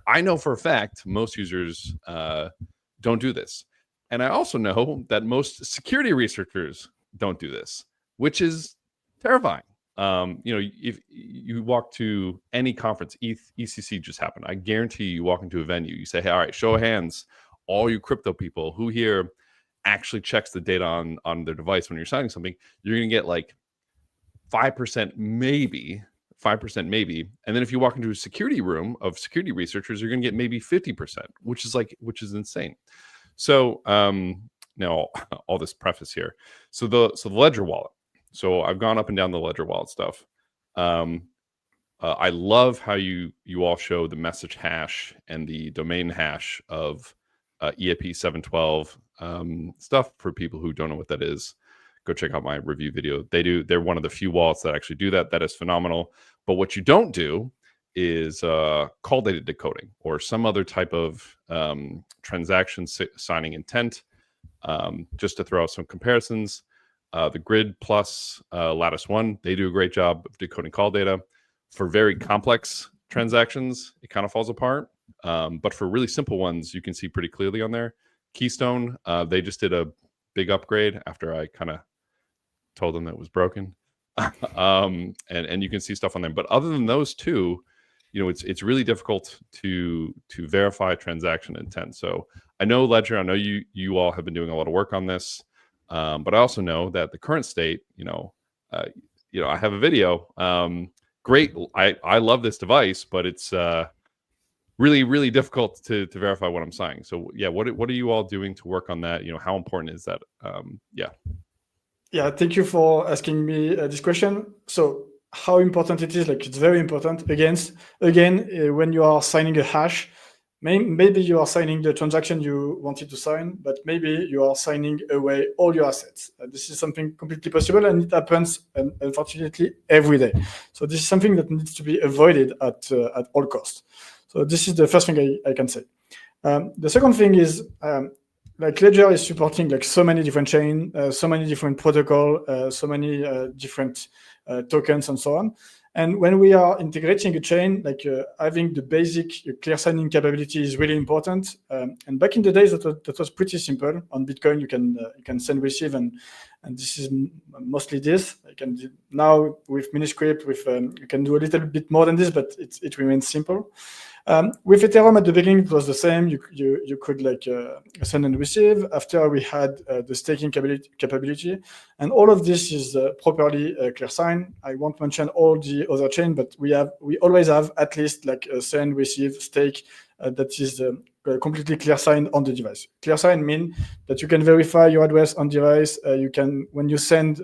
I know for a fact most users don't do this. And I also know that most security researchers don't do this, which is terrifying. You know, if you walk to any conference, ECC just happened. I guarantee you walk into a venue, you say, hey, all right, show of hands, all you crypto people who here actually checks the data on their device when you're signing something, you're going to get like 5% maybe. And then if you walk into a security room of security researchers, you're going to get maybe 50%, which is insane. So now all this preface here. So the Ledger wallet. So I've gone up and down the Ledger wallet stuff. I love how you all show the message hash and the domain hash of EIP 712 stuff. For people who don't know what that is, go check out my review video. They're one of the few wallets that actually do that. That is phenomenal. But what you don't do is call data decoding or some other type of transaction signing intent. Just to throw out some comparisons, the Grid plus Lattice One, they do a great job of decoding call data. For very complex transactions, it kind of falls apart. But for really simple ones, you can see pretty clearly on there. Keystone, they just did a big upgrade after I kind of told them that it was broken. And you can see stuff on there. But other than those two, it's really difficult to verify transaction intent. So I know Ledger, I know you all have been doing a lot of work on this, but I also know that the current state, I have a video. Great, I love this device, but it's really, really difficult to verify what I'm signing. So yeah, what are you all doing to work on that? How important is that? Yeah, thank you for asking me this question. So how important it is? It's very important. Again, when you are signing a hash, maybe you are signing the transaction you wanted to sign, but maybe you are signing away all your assets. This is something completely possible, and it happens, unfortunately, every day. So this is something that needs to be avoided at all costs. So this is the first thing I can say. The second thing is, Ledger is supporting so many different chains, so many different protocols, so many different tokens, and so on. And when we are integrating a chain, having the basic clear signing capability is really important. And back in the days, that was pretty simple. On Bitcoin, you can send, receive, and this is mostly this. Now with Miniscript, you can do a little bit more than this, but it remains simple. With Ethereum at the beginning, it was the same. You could send and receive. After we had the staking capability, and all of this is properly clear sign. I won't mention all the other chain, but we always have at least a send, receive, stake that is completely clear sign on the device. Clear sign mean that you can verify your address on device. When you send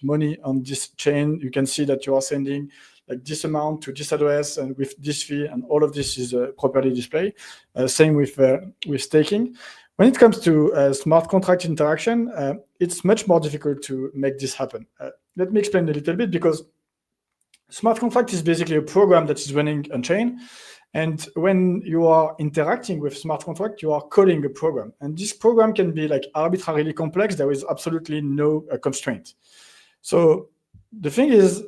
money on this chain, you can see that you are sending this amount to this address and with this fee, and all of this is properly displayed. Same with staking. When it comes to smart contract interaction, it's much more difficult to make this happen. Let me explain a little bit, because smart contract is basically a program that is running on chain. And when you are interacting with smart contract, you are calling a program. And this program can be arbitrarily complex. There is absolutely no constraint. So the thing is,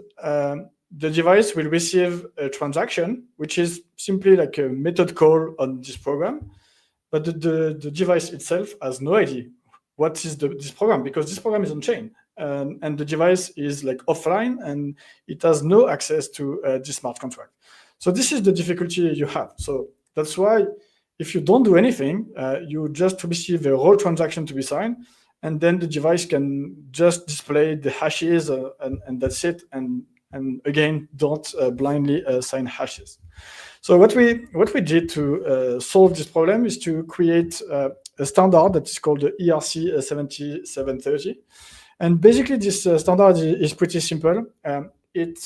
the device will receive a transaction, which is simply a method call on this program. But the device itself has no idea what is this program, because this program is on chain. And the device is offline, and it has no access to this smart contract. So this is the difficulty you have. So that's why if you don't do anything, you just receive a raw transaction to be signed, and then the device can just display the hashes, and that's it. And again, don't blindly sign hashes. So what we did to solve this problem is to create a standard that is called the ERC 7730. And basically, this standard is pretty simple. It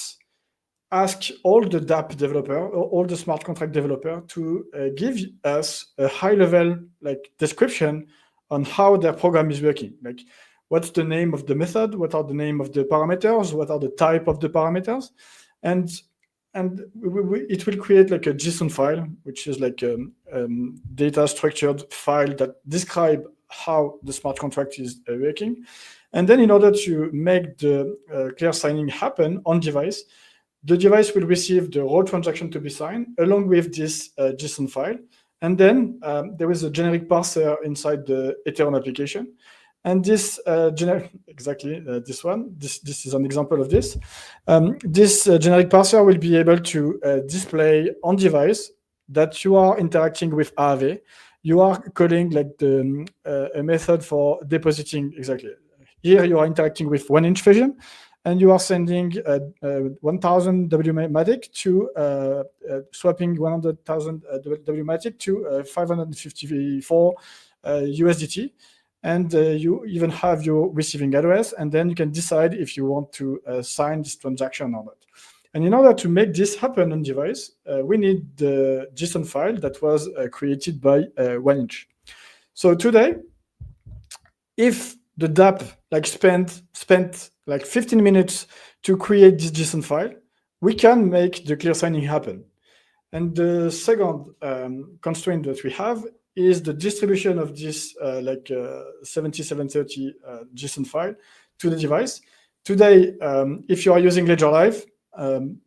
asks all the dApp developer, or all the smart contract developer, to give us a high-level description on how their program is working. What's the name of the method? What are the name of the parameters? What are the type of the parameters? And it will create a JSON file, which is data structured file that describe how the smart contract is working. And then in order to make the clear signing happen on device, the device will receive the raw transaction to be signed along with this JSON file. And then there is a generic parser inside the Ethereum application. And this this one, this is an example of this. This generic parser will be able to display on device that you are interacting with Aave. You are calling a method for depositing. Exactly. Here you are interacting with 1-inch fusion, and you are sending 1,000 WMatic to swapping 100,000 WMatic to 554 USDT. and you even have your receiving address, and then you can decide if you want to sign this transaction or not. And in order to make this happen on device, we need the JSON file that was created by 1inch. So today, if the DApp spent like 15 minutes to create this JSON file, we can make the clear signing happen. And the second constraint that we have is the distribution of this 7730 JSON file to the device. Today, if you are using Ledger Live,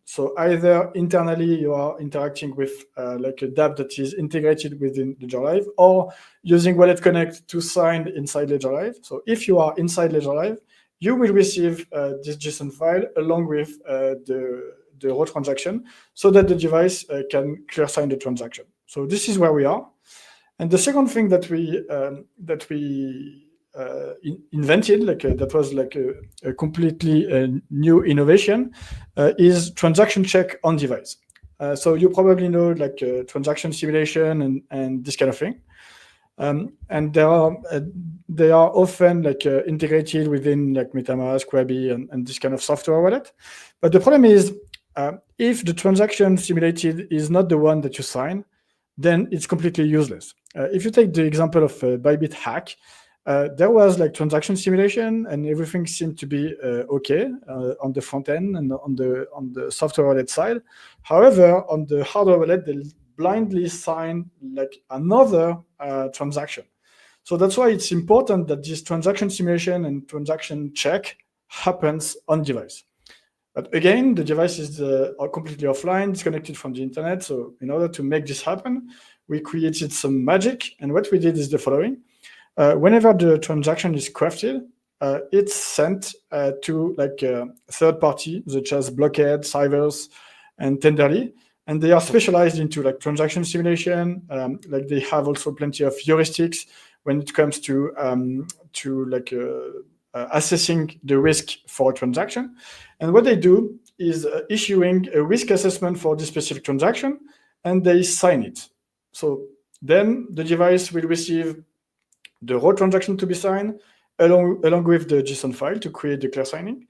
so either internally you are interacting with like a DApp that is integrated within Ledger Live, or using Wallet Connect to sign inside Ledger Live. So if you are inside Ledger Live, you will receive this JSON file along with the raw transaction, so that the device can clear sign the transaction. So this is where we are. And the second thing that we invented, that was like a completely new innovation, is transaction check on device. So you probably know like transaction simulation and this kind of thing. And they are often like integrated within like MetaMask, Wabi, and this kind of software wallet. But the problem is, if the transaction simulated is not the one that you sign, then it's completely useless. If you take the example of Bybit hack, there was like transaction simulation and everything seemed to be okay on the front end and on the software wallet side. However, on the hardware wallet, they blindly sign like another transaction. So that's why it's important that this transaction simulation and transaction check happens on device. But again, the device is completely offline, disconnected from the internet. So in order to make this happen, we created some magic. And what we did is the following. Whenever the transaction is crafted, it's sent to like a third party, such as Blockhead, Cybers, and Tenderly. And they are specialized into like transaction simulation. Like they have also plenty of heuristics when it comes to like assessing the risk for a transaction. And what they do is issuing a risk assessment for this specific transaction, and they sign it. So then the device will receive the raw transaction to be signed along with the JSON file to create the clear signing,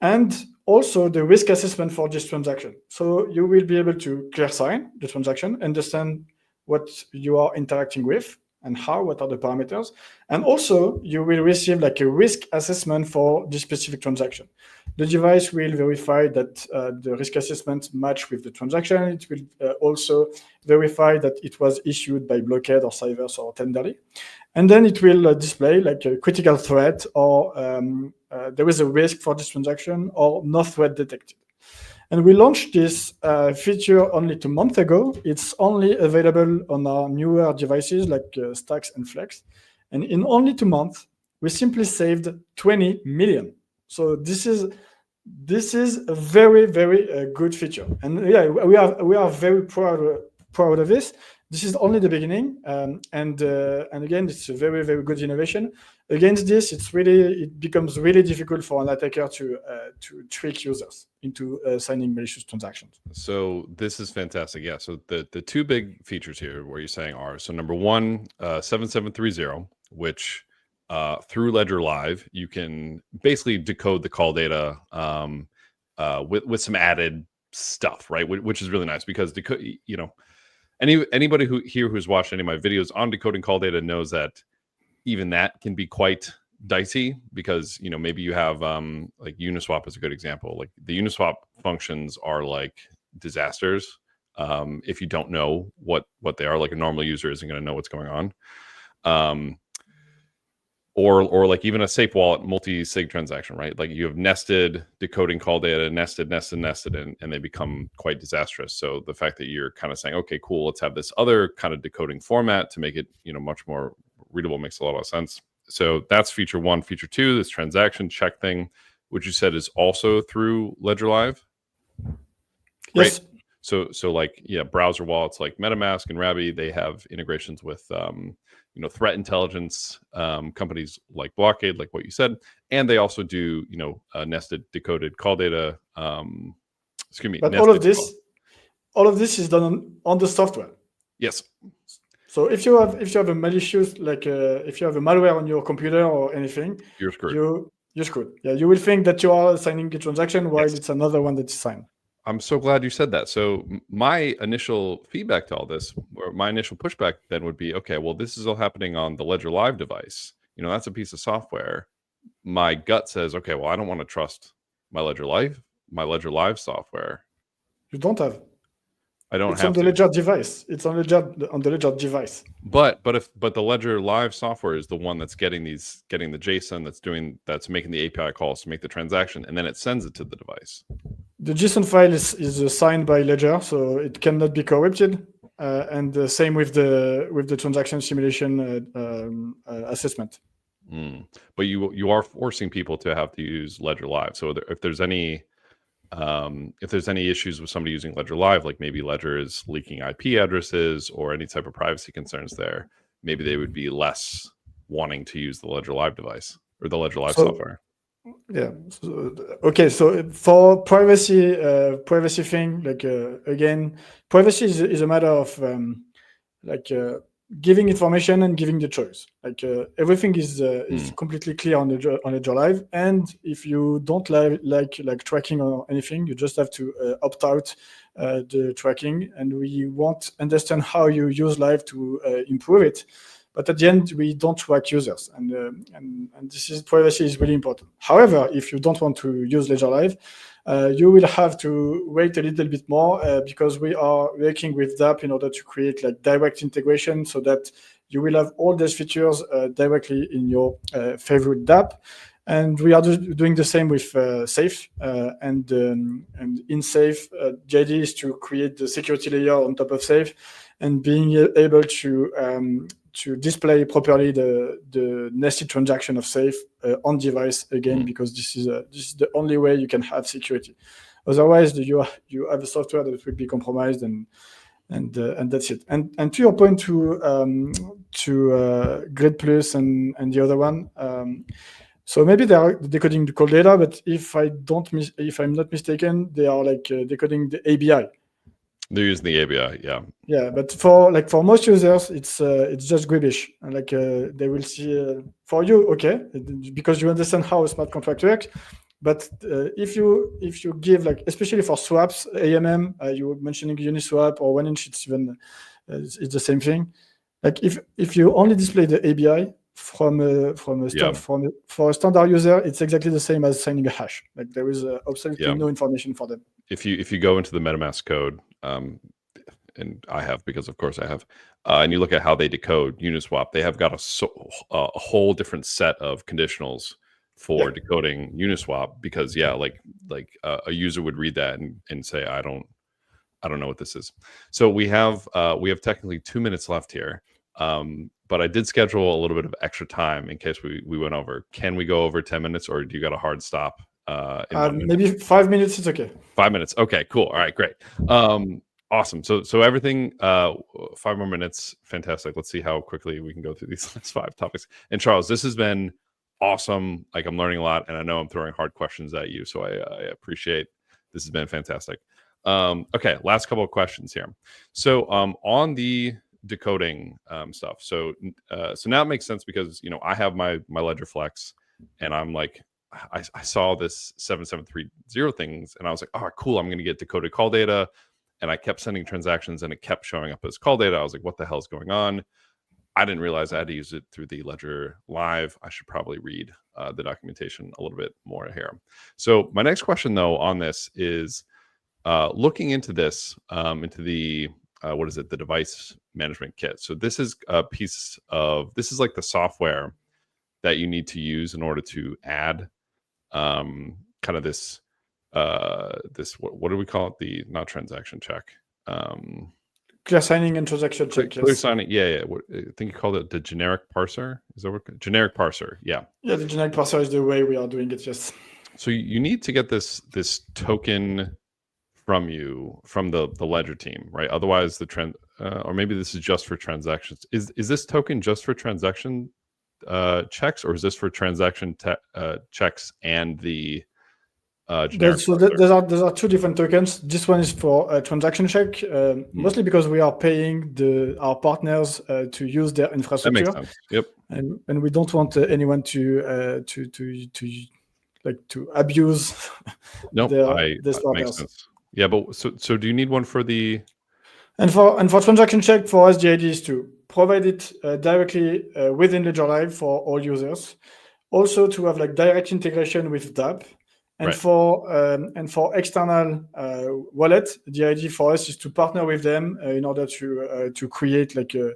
and also the risk assessment for this transaction. So you will be able to clear sign the transaction, understand what you are interacting with and how, what are the parameters. And also you will receive like a risk assessment for this specific transaction. The device will verify that the risk assessment match with the transaction. It will also verify that it was issued by Blockhead or Cybers or Tenderly. And then it will display like a critical threat, or there is a risk for this transaction, or no threat detected. And we launched this feature only 2 months ago. It's only available on our newer devices like Stacks and Flex. And in only 2 months, we simply saved 20 million. So this is a very, very good feature. And yeah, we are very proud of this. This is only the beginning, and again, it's a very, very good innovation. Against this, it becomes really difficult for an attacker to trick users into signing malicious transactions. So this is fantastic. Yeah. So the two big features here, where you're saying are, so number one, 7730, which through Ledger Live, you can basically decode the call data with some added stuff, right? Which is really nice, because anybody who's watched any of my videos on decoding call data knows that even that can be quite dicey, because maybe you have like Uniswap is a good example. Like the Uniswap functions are like disasters if you don't know what they are. Like a normal user isn't going to know what's going on. Or like even a safe wallet multi-sig transaction, right? Like you have nested decoding call data, nested, and they become quite disastrous. So the fact that you're kind of saying, okay, cool, let's have this other kind of decoding format to make it, much more readable, makes a lot of sense. So that's feature one. Feature two, this transaction check thing, which you said is also through Ledger Live. Yes. Right? So like, yeah, browser wallets like MetaMask and Wabi, they have integrations with threat intelligence companies like Blockade, like what you said, and they also do nested decoded call data. But all of this is done on the software. Yes. So if you have a malicious, like if you have a malware on your computer or anything, You're screwed. you're screwed. Yeah, you will think that you are signing a transaction while it's another one that you sign. I'm so glad you said that. So my initial feedback to all this, or my initial pushback then would be, okay, well, this is all happening on the Ledger Live device. That's a piece of software. My gut says, okay, well, I don't want to trust my Ledger Live software. You don't have. I don't It's have on the to. Ledger device. It's on the Ledger device. But the Ledger Live software is the one that's getting the JSON that's making the API calls to make the transaction, and then it sends it to the device. The JSON file is signed by Ledger, so it cannot be corrupted. And the same with the transaction simulation assessment. But you are forcing people to have to use Ledger Live. So if there's any issues with somebody using Ledger Live, like maybe Ledger is leaking IP addresses or any type of privacy concerns there, maybe they would be less wanting to use the Ledger Live device or the Ledger Live software. Yeah. Okay. So for privacy thing, like again, privacy is a matter of giving information and giving the choice. Like everything is completely clear on Ledger Live, and if you don't like tracking or anything, you just have to opt out the tracking, and we won't understand how you use Live to improve it. But at the end, we don't track users, and privacy is really important. However, if you don't want to use Ledger Live, you will have to wait a little bit more because we are working with DApp in order to create like direct integration, so that you will have all these features directly in your favorite DApp. And we are doing the same with Safe and in Safe. The idea is to create the security layer on top of Safe, and being able to display properly the nested transaction of Safe on device again, because this is the only way you can have security. Otherwise, you have a software that will be compromised, and that's it. And to your point, to Grid Plus and the other one. So maybe they are decoding the cold data, but if I'm not mistaken, they are like decoding the ABI. They're using the ABI, yeah. Yeah, but for most users, it's just Gwibish. Like they will see for you, okay, because you understand how a smart contract works. But if you give, like, especially for swaps, AMM, you were mentioning Uniswap or 1inch, it's even it's the same thing. Like if you only display the ABI for a standard user, it's exactly the same as signing a hash. Like there is absolutely no information for them. If you go into the MetaMask code, and I have, because of course I have, and you look at how they decode Uniswap, they have got a whole different set of conditionals for decoding Uniswap, because a user would read that and say, I don't know what this is. So we have technically 2 minutes left here. But I did schedule a little bit of extra time in case we went over. Can we go over 10 minutes, or do you got a hard stop? Maybe 5 minutes is okay. 5 minutes. Okay, cool. All right, great. Awesome. So everything, 5 more minutes. Fantastic. Let's see how quickly we can go through these last 5 topics. And Charles, this has been awesome. Like, I'm learning a lot, and I know I'm throwing hard questions at you, so I appreciate. This has been fantastic. Okay, last couple of questions here. So on the decoding stuff, so now it makes sense, because I have my Ledger Flex, and I'm like, I saw this 7730 things, and I was like, oh cool, I'm going to get decoded call data, and I kept sending transactions, and it kept showing up as call data. I was like, what the hell is going on? I didn't realize I had to use it through the Ledger Live. I should probably read the documentation a little bit more here. So my next question, though, on this is looking into this, into the what is it? The device management kit. So this is a piece of, this is like the software that you need to use in order to add kind of this what do we call it? The, not transaction check. Clear signing and transaction check. Clear signing. Yeah. I think you called it the generic parser. Is that what? Generic parser. Yeah. Yeah, the generic parser is the way we are doing it. Yes. So you need to get this token from the Ledger team, right? Otherwise, the trend, or maybe this is just for transactions. Is this token just for transaction checks, or is this for transaction checks and the generic. There are two different tokens. This one is for a transaction check, mostly because we are paying our partners to use their infrastructure. That makes sense. Yep. And we don't want anyone to abuse That makes sense. Yeah, but so do you need one for the? And for transaction check, for us, the idea is to provide it directly within Ledger Live for all users. Also to have like direct integration with DApp. And for external wallet, the idea for us is to partner with them in order to create like a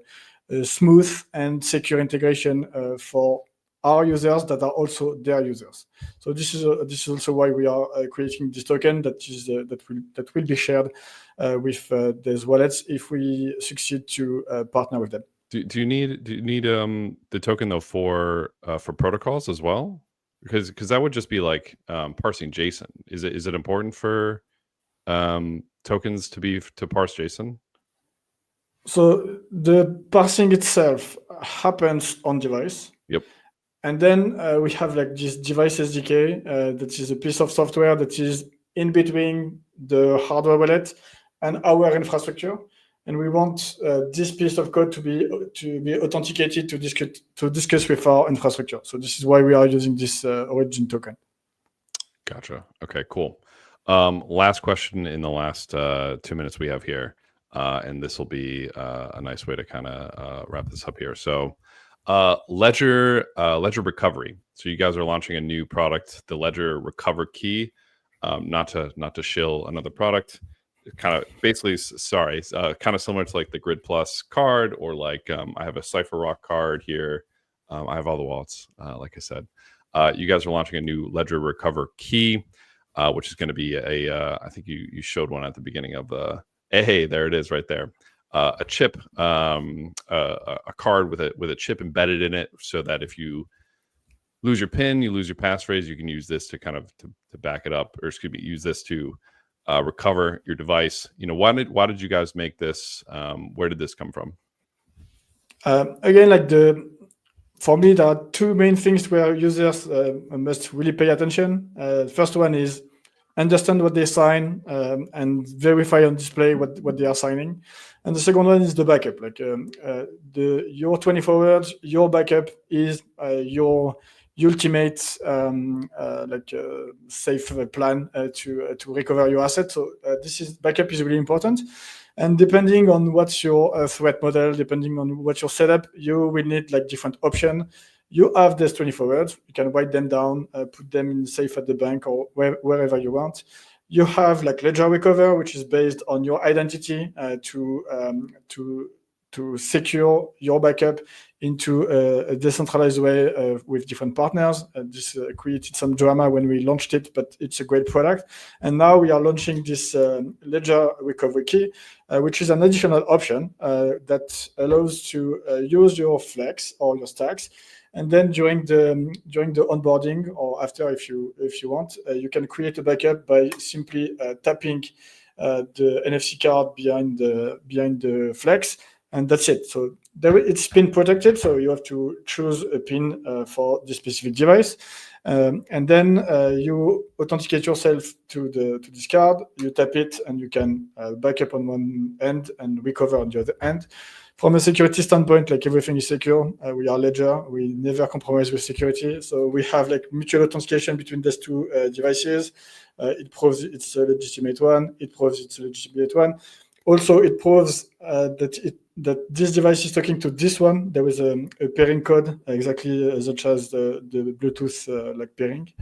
smooth and secure integration for our users that are also their users. So this is also why we are creating this token that will be shared with these wallets if we succeed to partner with them. Do you need the token though for protocols as well? Because that would just be like parsing JSON. Is it important for tokens to parse JSON? So the parsing itself happens on device. Yep. And then we have like this device SDK that is a piece of software that is in between the hardware wallet and our infrastructure. And we want this piece of code to be authenticated to discuss with our infrastructure. So this is why we are using this origin token. Gotcha. Okay, cool. Last question in the last 2 minutes we have here, and this will be a nice way to kind of wrap this up here. So Ledger Recovery. So you guys are launching a new product, the Ledger Recover Key. Not to shill another product. Kind of basically, kind of similar to like the Grid Plus card, or like I have a CipherRock card here. I have all the wallets, like I said. You guys are launching a new Ledger Recover Key, which is going to be I think you showed one at the beginning of the. Hey, there it is, right there. A chip, a card with a chip embedded in it, so that if you lose your PIN, you lose your passphrase, you can use this to kind of to back it up, or excuse me, use this to recover your device. Why did you guys make this? Where did this come from? Again, for me, there are two main things where users must really pay attention. First one is understand what they sign and verify on display what they are signing. And the second one is the backup. Like your 24 hours, your backup is your ultimate safe plan to recover your asset. So backup is really important. And depending on what's your threat model, depending on what your setup, you will need like different options. You have these 24 hours. You can write them down, put them in safe at the bank or wherever you want. You have like Ledger Recover, which is based on your identity to secure your backup into a decentralized way with different partners. This created some drama when we launched it, but it's a great product. And now we are launching this Ledger Recovery Key, which is an additional option that allows to use your Flex or your stacks. And then during the onboarding, or after, if you want, you can create a backup by simply tapping the NFC card behind the Flex. And that's it. So it's PIN protected. So you have to choose a PIN for the specific device. And then you authenticate yourself to this card. You tap it and you can back up on one end and recover on the other end. From a security standpoint, like everything is secure. We are Ledger. We never compromise with security. So we have like mutual authentication between these two devices. It proves it's a legitimate one. It proves it's a legitimate one. Also, it proves that this device is talking to this one. There is a pairing code, exactly such as the Bluetooth pairing.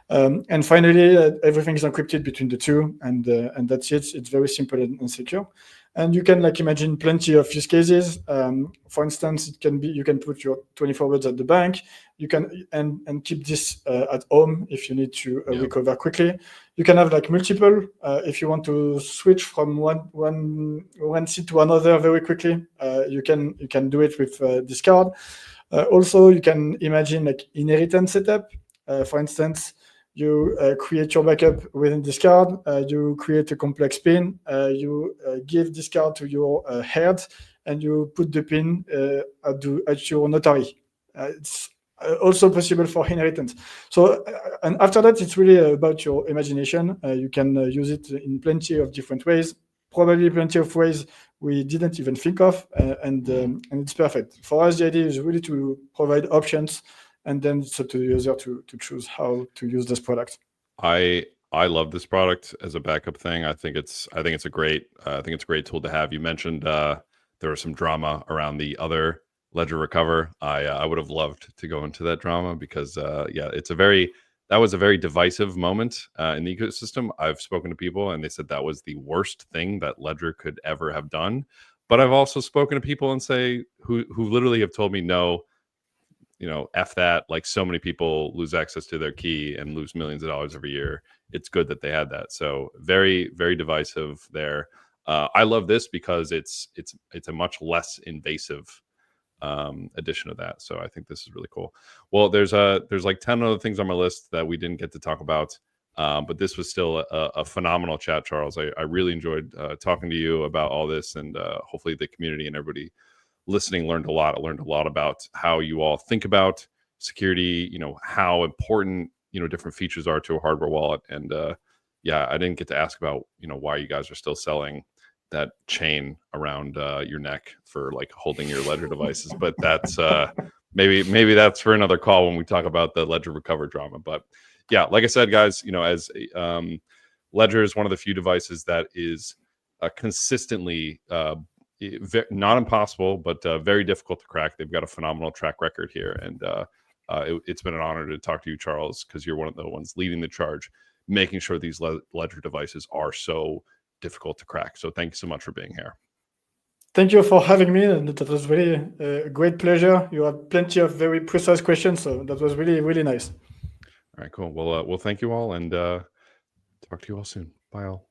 And finally, everything is encrypted between the two, and that's it. It's very simple and secure. And you can imagine plenty of use cases. For instance, it can be you can put your 24 hours at the bank. You can and keep this at home if you need to recover quickly. You can have multiple if you want to switch from one seat to another very quickly. You can do it with this card. Also, you can imagine inheritance setup. For instance, you create your backup within this card. You create a complex PIN. You give this card to your head, and you put the PIN at your notary. It's also possible for inheritance. So, and after that, it's really about your imagination. You can use it in plenty of different ways, probably plenty of ways we didn't even think of, and it's perfect. For us, the idea is really to provide options, and then it's up to the user to choose how to use this product. I love this product as a backup thing. I think it's a great tool to have. You mentioned there was some drama around the other Ledger Recover. I would have loved to go into that drama because that was a very divisive moment in the ecosystem. I've spoken to people and they said that was the worst thing that Ledger could ever have done. But I've also spoken to people and say who literally have told me no, F that. Like, so many people lose access to their key and lose millions of dollars every year. It's good that they had that. So very, very divisive there. I love this because it's a much less invasive addition of that. So I think this is really cool. Well, there's like 10 other things on my list that we didn't get to talk about. But this was still a phenomenal chat, Charles. I really enjoyed talking to you about all this, and hopefully the community and everybody listening learned a lot. I learned a lot about how you all think about security, how important, different features are to a hardware wallet. And I didn't get to ask about, why you guys are still selling that chain around your neck for like holding your Ledger devices. But that's maybe that's for another call when we talk about the Ledger Recover drama. But yeah, like I said, guys, as Ledger is one of the few devices that is consistently not impossible, but very difficult to crack. They've got a phenomenal track record here, and it's been an honor to talk to you, Charles, because you're one of the ones leading the charge, making sure these Ledger devices are so difficult to crack. So thank you so much for being here. Thank you for having me, and that was really a great pleasure. You had plenty of very precise questions, so that was really, really nice. All right, cool. Well, thank you all, and talk to you all soon. Bye all.